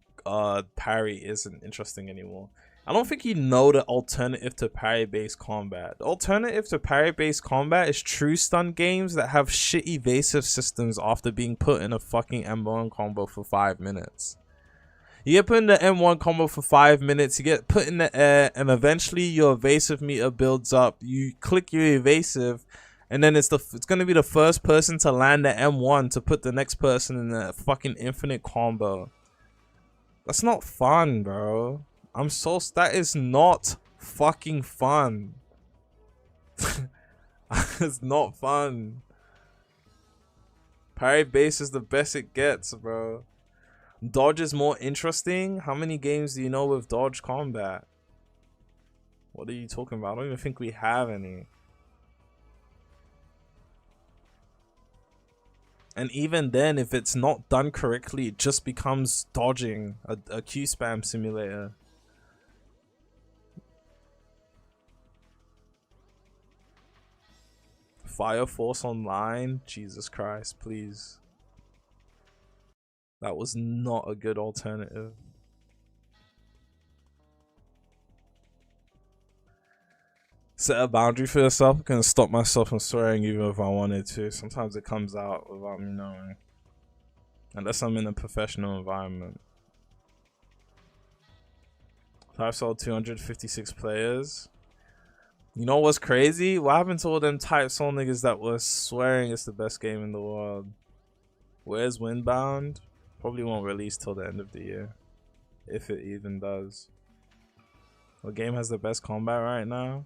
parry isn't interesting anymore. I don't think you know the alternative to parry-based combat. The alternative to parry-based combat is true stun games that have shit evasive systems after being put in a fucking M1 combo for 5 minutes. You get put in the M1 combo for 5 minutes, you get put in the air, and eventually your evasive meter builds up. You click your evasive, and then it's gonna be the first person to land the M1 to put the next person in a fucking infinite combo. That's not fun, bro. That is not fucking fun. It's not fun. Parry base is the best it gets, bro. Dodge is more interesting. How many games do you know with dodge combat? What are you talking about? I don't even think we have any. And even then, if it's not done correctly, it just becomes dodging, a Q spam simulator. Fire Force Online? Jesus Christ, please. That was not a good alternative. Set a boundary for yourself. I'm gonna stop myself from swearing even if I wanted to. Sometimes it comes out without me knowing. Unless I'm in a professional environment. Type sold 256 players. You know what's crazy? What happened to all them Type Soul niggas that was swearing it's the best game in the world? Where's Windbound? Probably won't release till the end of the year. If it even does. What game has the best combat right now?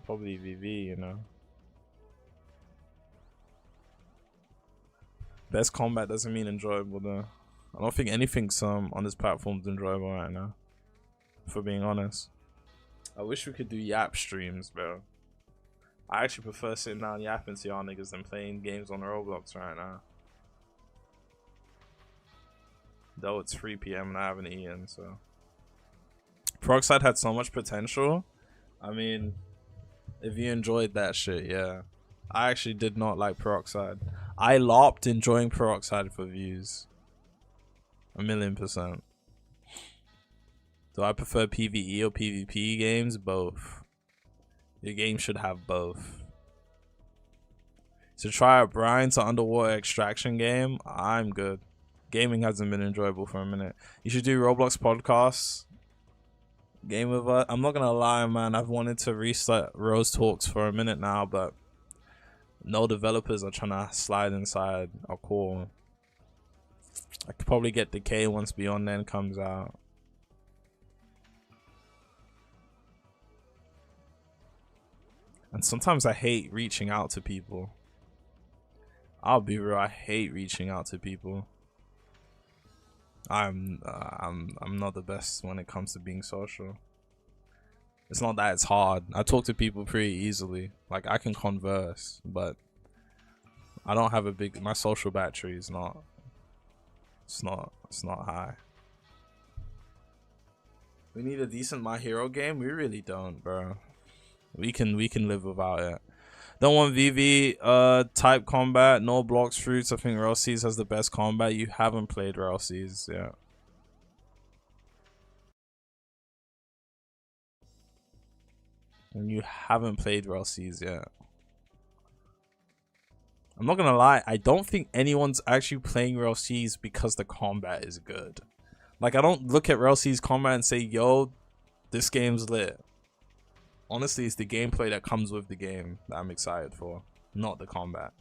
Probably VV, you know. Best combat doesn't mean enjoyable though. I don't think anything's on this platform is enjoyable right now. For being honest. I wish we could do yap streams, bro. I actually prefer sitting down yapping to y'all niggas than playing games on Roblox right now. Though it's 3 PM and I haven't eaten, so. Peroxide had so much potential. I mean, if you enjoyed that shit, yeah. I actually did not like Peroxide. I LARPed enjoying Peroxide for views. 1,000,000%. Do I prefer PvE or PvP games? Both. Your game should have both. So try out Brian's underwater extraction game. I'm good. Gaming hasn't been enjoyable for a minute. You should do Roblox podcasts. Game with us. I'm not gonna lie, man. I've wanted to restart Rose Talks for a minute now, but no developers are trying to slide inside our call. I could probably get Decay once Beyond Then comes out. And sometimes I hate reaching out to people. I'll be real, I hate reaching out to people. I'm not the best when it comes to being social. It's not that it's hard. I talk to people pretty easily. Like I can converse, but I don't have my social battery is not it's not high. We need a decent My Hero game? We really don't, bro. We can live without it. Don't want VV type combat, no blocks fruits. I think Relseas has the best combat. You haven't played Relseas, yeah. And you haven't played Relseas yet. I'm not gonna lie, I don't think anyone's actually playing Relseas because the combat is good. Like I don't look at Relseas combat and say, yo, this game's lit. Honestly, it's the gameplay that comes with the game that I'm excited for, not the combat.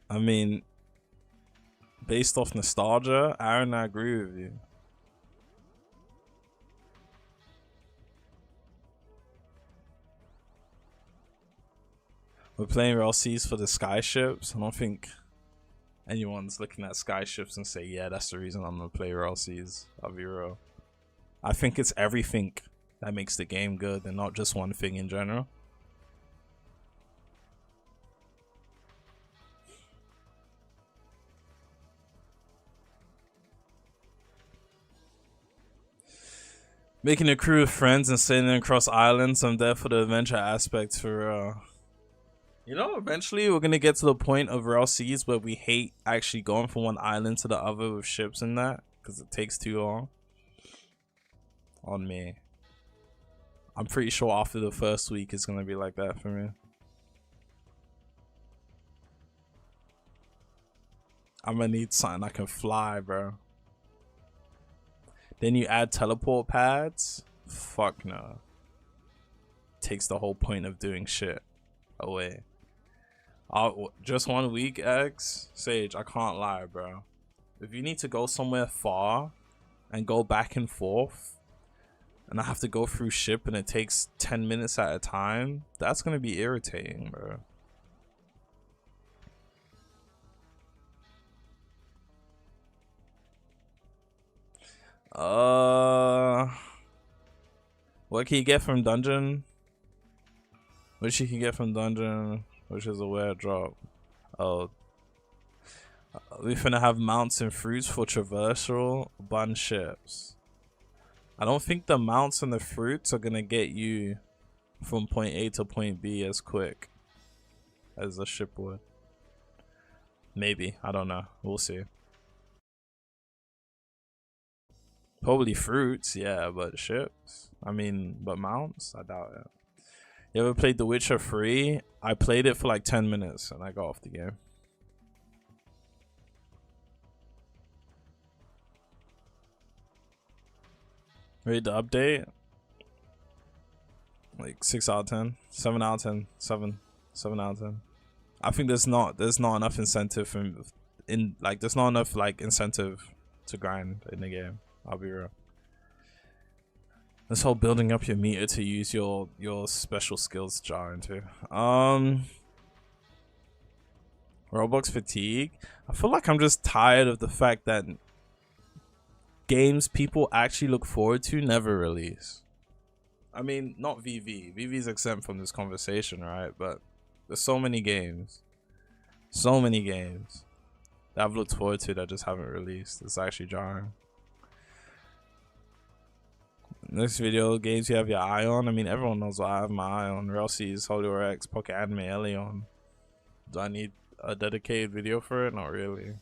I mean, based off nostalgia, Aaron, I agree with you. We're playing Rail Seas for the sky ships. I don't think anyone's looking at sky ships and say, yeah, that's the reason I'm gonna play Rail Seas. I'll be real. I think it's everything that makes the game good and not just one thing in general. Making a crew of friends and sailing across islands. I'm there for the adventure aspects for you know, eventually we're gonna get to the point of Rail Seas where we hate actually going from one island to the other with ships and that, because it takes too long. On me. I'm pretty sure after the first week it's gonna be like that for me. I'm gonna need something I can fly, bro. Then you add teleport pads. Fuck no. Takes the whole point of doing shit away. Just 1 week, X? Sage, I can't lie, bro. If you need to go somewhere far and go back and forth, and I have to go through ship and it takes 10 minutes at a time, that's gonna be irritating, bro. What can you get from dungeon? Which you can get from dungeon, which is a weird drop. Oh, we finna have mounts and fruits for traversal bun ships. I don't think the mounts and the fruits are gonna get you from point A to point B as quick as a ship would. Maybe, I don't know. We'll see. Probably fruits, yeah, but ships? I mean, but mounts? I doubt it. You ever played The Witcher 3? I played it for like 10 minutes and I got off the game. Ready to update? Like 6 out of 10, 7 out of 10, 7 out of 10. I think there's not enough incentive there's not enough like incentive to grind in the game. I'll be real. This whole building up your meter to use your special skills jar into. Roblox fatigue. I feel like I'm just tired of the fact that games people actually look forward to never release. I mean, not VV. VV's exempt from this conversation, right? But there's so many games that I've looked forward to that just haven't released. It's actually jarring. Next video, games you have your eye on. I mean, everyone knows what I have my eye on. Rail Seas, Holy War X, Pocket Anime, Elion. Do I need a dedicated video for it? Not really.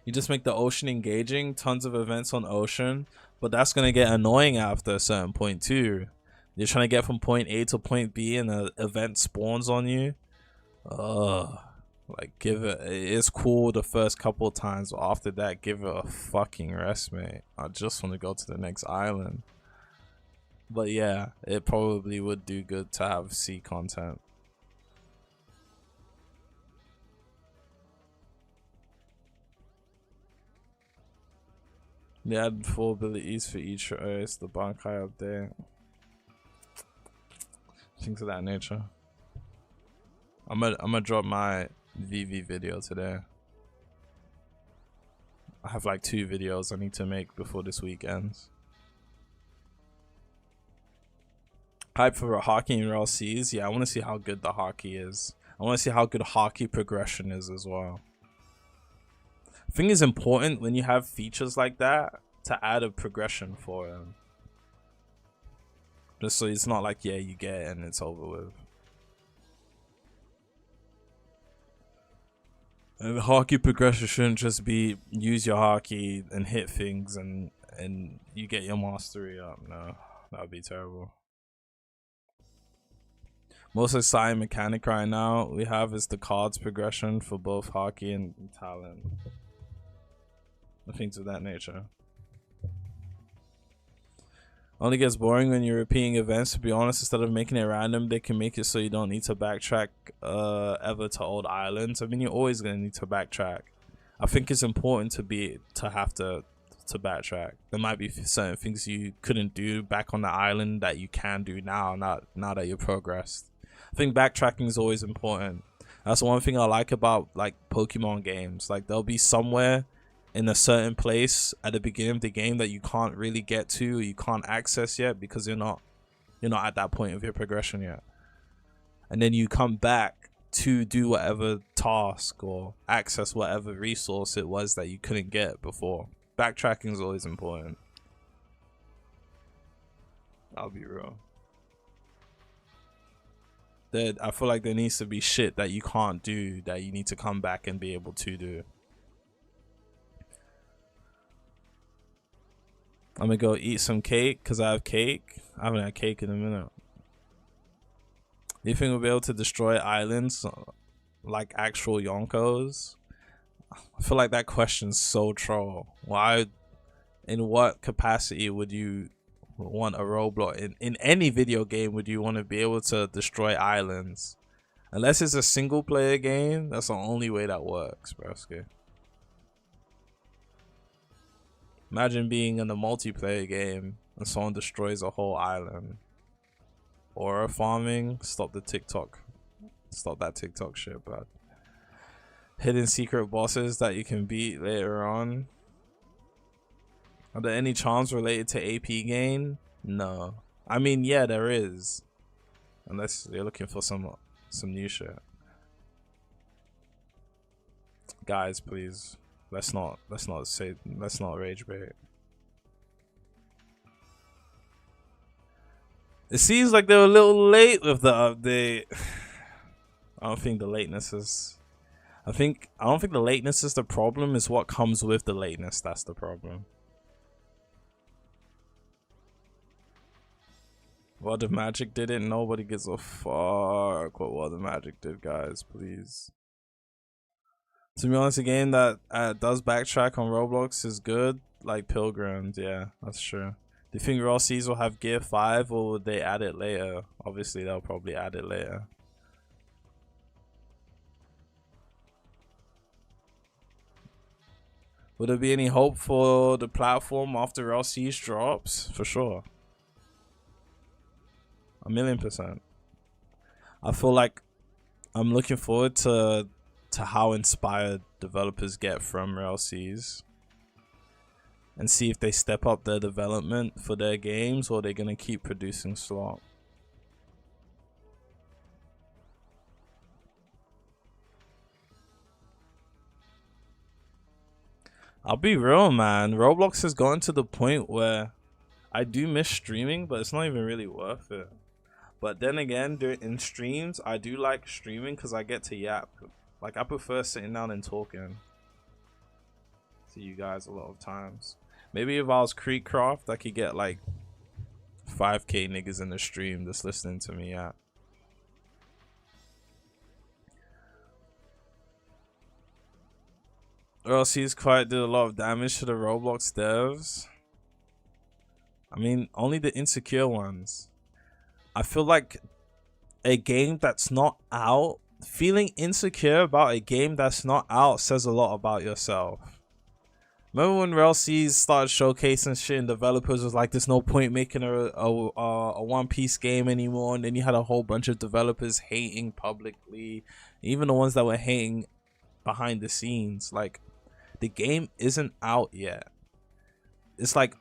You just make the ocean engaging. Tons of events on ocean. But that's going to get annoying after a certain point too. You're trying to get from point A to point B and an event spawns on you. Like, give it, it's cool the first couple of times, but after that, give it a fucking rest, mate. I just want to go to the next island. But yeah, it probably would do good to have sea content. They add 4 abilities for each race, the Bankai update. Things of that nature. I'm gonna drop my VV video today. I have like 2 videos I need to make before this week ends. Hype for hockey in Rail Seas. Yeah, I want to see how good the hockey is. I want to see how good hockey progression is as well. I think it's important when you have features like that to add a progression for them. Just so it's not like, yeah, you get it and it's over with. And the hockey progression shouldn't just be use your hockey and hit things and you get your mastery up. No, that would be terrible. Most exciting mechanic right now we have is the cards progression for both hockey and talent. Things of that nature. Only gets boring when you're repeating events. To be honest, instead of making it random, they can make it so you don't need to backtrack ever to old islands. I mean, you're always gonna need to backtrack. I think it's important to have to backtrack. There might be certain things you couldn't do back on the island that you can do now that you're progressed. I think backtracking is always important. That's one thing I like about like Pokemon games. Like they'll be somewhere in a certain place at the beginning of the game that you can't really get to, or you can't access yet because you're not at that point of your progression yet. And then you come back to do whatever task or access whatever resource it was that you couldn't get before. Backtracking is always important. I'll be real. I feel like there needs to be shit that you can't do that you need to come back and be able to do. I'm gonna go eat some cake because I have cake. I haven't had cake in a minute. Do you think we'll be able to destroy islands like actual Yonkos? I feel like that question's so troll. Why? In what capacity would you want a Roblox in any video game? Would you want to be able to destroy islands? Unless it's a single player game, that's the only way that works, broski. Imagine being in a multiplayer game and someone destroys a whole island. Aura farming, stop that TikTok shit, bro. Hidden secret bosses that you can beat later on. Are there any charms related to AP gain? No. I mean, yeah, there is. Unless you're looking for some new shit. Guys, please. Let's not rage bait. It seems like they were a little late with the update. I don't think the lateness is I don't think the lateness is the problem, it's what comes with the lateness that's the problem. World of Magic did it, nobody gives a fuck what World of Magic did, guys, please. To be honest, a game that does backtrack on Roblox is good, like Pilgrims. Yeah, that's true. Do you think Raw Seas will have Gear 5 or would they add it later? Obviously, they'll probably add it later. Would there be any hope for the platform after Raw Seas drops? For sure. 1,000,000%. I feel like I'm looking forward to how inspired developers get from RLCs and see if they step up their development for their games or they're gonna keep producing slop. I'll be real, man. Roblox has gotten to the point where I do miss streaming, but it's not even really worth it. But then again, in streams, I do like streaming because I get to yap. Like, I prefer sitting down and talking to you guys a lot of times. Maybe if I was Creekcraft, I could get like 5K niggas in the stream just listening to me yap. RLC's quite did a lot of damage to the Roblox devs. I mean, only the insecure ones. I feel like a game that's not out, feeling insecure about a game that's not out says a lot about yourself. Remember when RLCs started showcasing shit and developers was like, there's no point making a One Piece game anymore, and then you had a whole bunch of developers hating publicly, even the ones that were hating behind the scenes. Like, the game isn't out yet. It's like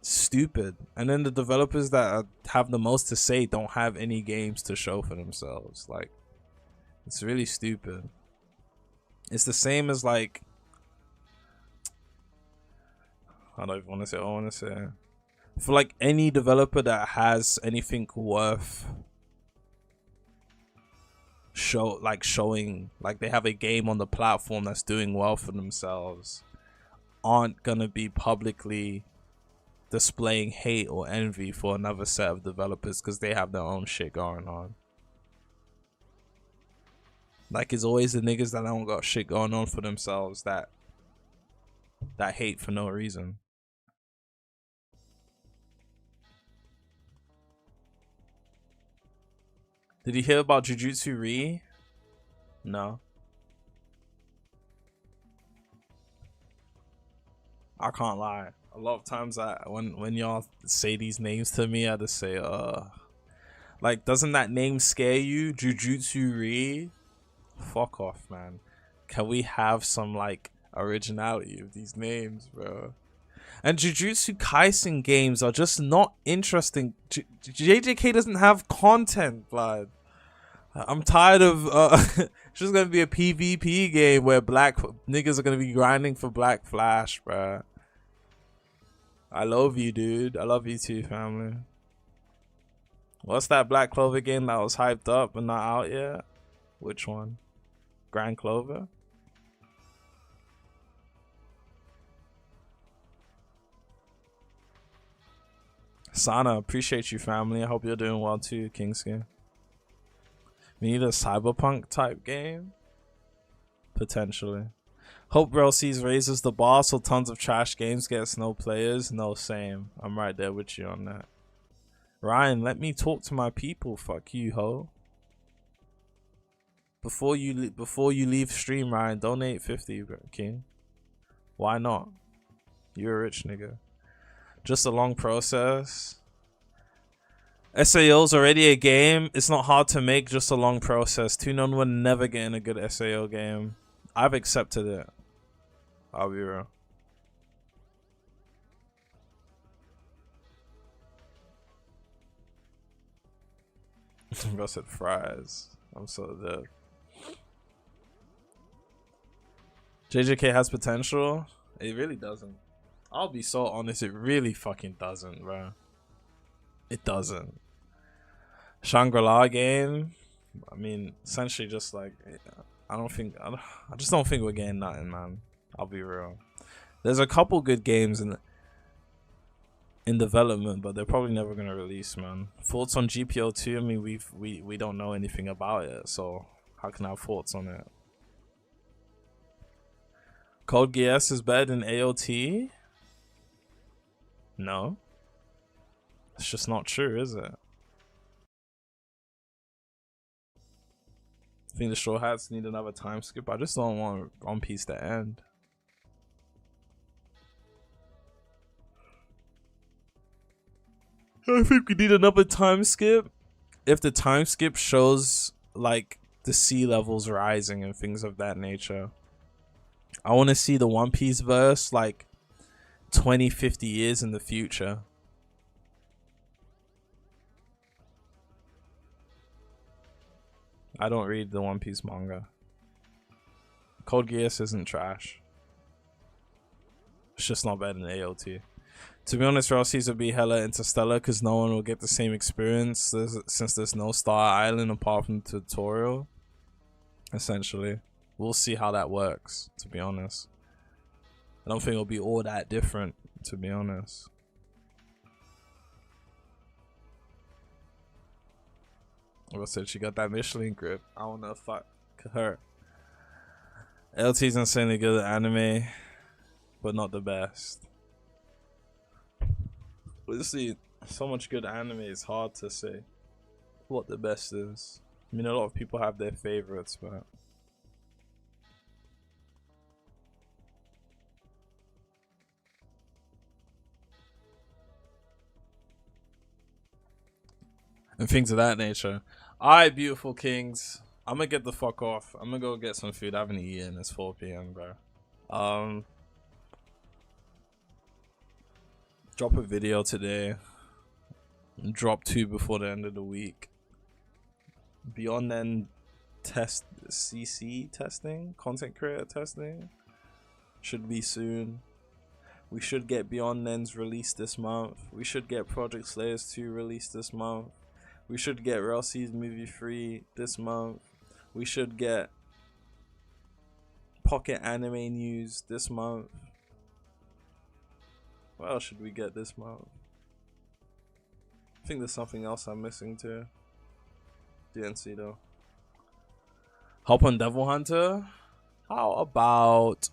stupid, and then the developers that have the most to say don't have any games to show for themselves. Like, it's really stupid. It's the same as like, I don't even want to say. I want to say, for like any developer that has anything worth showing, like they have a game on the platform that's doing well for themselves, aren't gonna be publicly displaying hate or envy for another set of developers because they have their own shit going on. Like, it's always the niggas that don't got shit going on for themselves that hate for no reason. Did you hear about Jujutsu Re? No. I can't lie. A lot of times when y'all say these names to me, I just say, Like, doesn't that name scare you? Jujutsu Re? Fuck off, man. Can we have some, like, originality of these names, bro? And Jujutsu Kaisen games are just not interesting. JJK doesn't have content, blood. I'm tired of it's just gonna be a PvP game where black niggas are gonna be grinding for Black Flash, bro. I love you, dude. I love you too, family. What's that Black Clover game that was hyped up but not out yet? Which one? Grand Clover? Sana, appreciate you, family. I hope you're doing well too, Kingskin. We need a cyberpunk type game? Potentially. Hope RLCs raises the bar so tons of trash games gets no players. No, same. I'm right there with you on that. Ryan, let me talk to my people. Fuck you, ho. Before you leave stream, Ryan, donate 50, King. Why not? You're a rich nigga. Just a long process. SAO's already a game. It's not hard to make, just a long process. 2-none would never get in a good SAO game. I've accepted it. I'll be real. I said fries. I'm so dead. JJK has potential. It really doesn't. I'll be so honest. It really fucking doesn't, bro. It doesn't. Shangri-La game. I mean, essentially just like I just don't think we're getting nothing, man. I'll be real. There's a couple good games in development, but they're probably never gonna release, man. Thoughts on GPO 2? I mean, we don't know anything about it, so how can I have thoughts on it? Code Geass is better than AOT? No. It's just not true, is it? I think the Straw Hats need another time skip. I just don't want One Piece to end. I think we need another time skip. If the time skip shows like the sea levels rising and things of that nature. I want to see the One Piece verse like 20, 50 years in the future. I don't read the One Piece manga. Code Geass isn't trash. It's just not better than AOT. To be honest, Rossies would be hella Interstellar because no one will get the same experience since there's no Star Island apart from the tutorial. Essentially. We'll see how that works, to be honest. I don't think it'll be all that different, to be honest. I said she got that Michelin grip. I don't know, fuck her. LT's insanely good at anime, but not the best. We'll see. So much good anime, it's hard to say what the best is. I mean, a lot of people have their favorites, but and things of that nature. Alright, beautiful kings. I'm gonna get the fuck off. I'm gonna go get some food. I haven't eaten. It's 4 PM, bro. Drop a video today. Drop 2 before the end of the week. Beyond then, test CC testing, content creator testing. Should be soon. We should get Beyond Then's released this month. We should get Project Slayers 2 released this month. We should get Relsey's Movie 3 this month. We should get Pocket Anime News this month. What else should we get this month? I think there's something else I'm missing too. DNC though. Hop on Devil Hunter? How about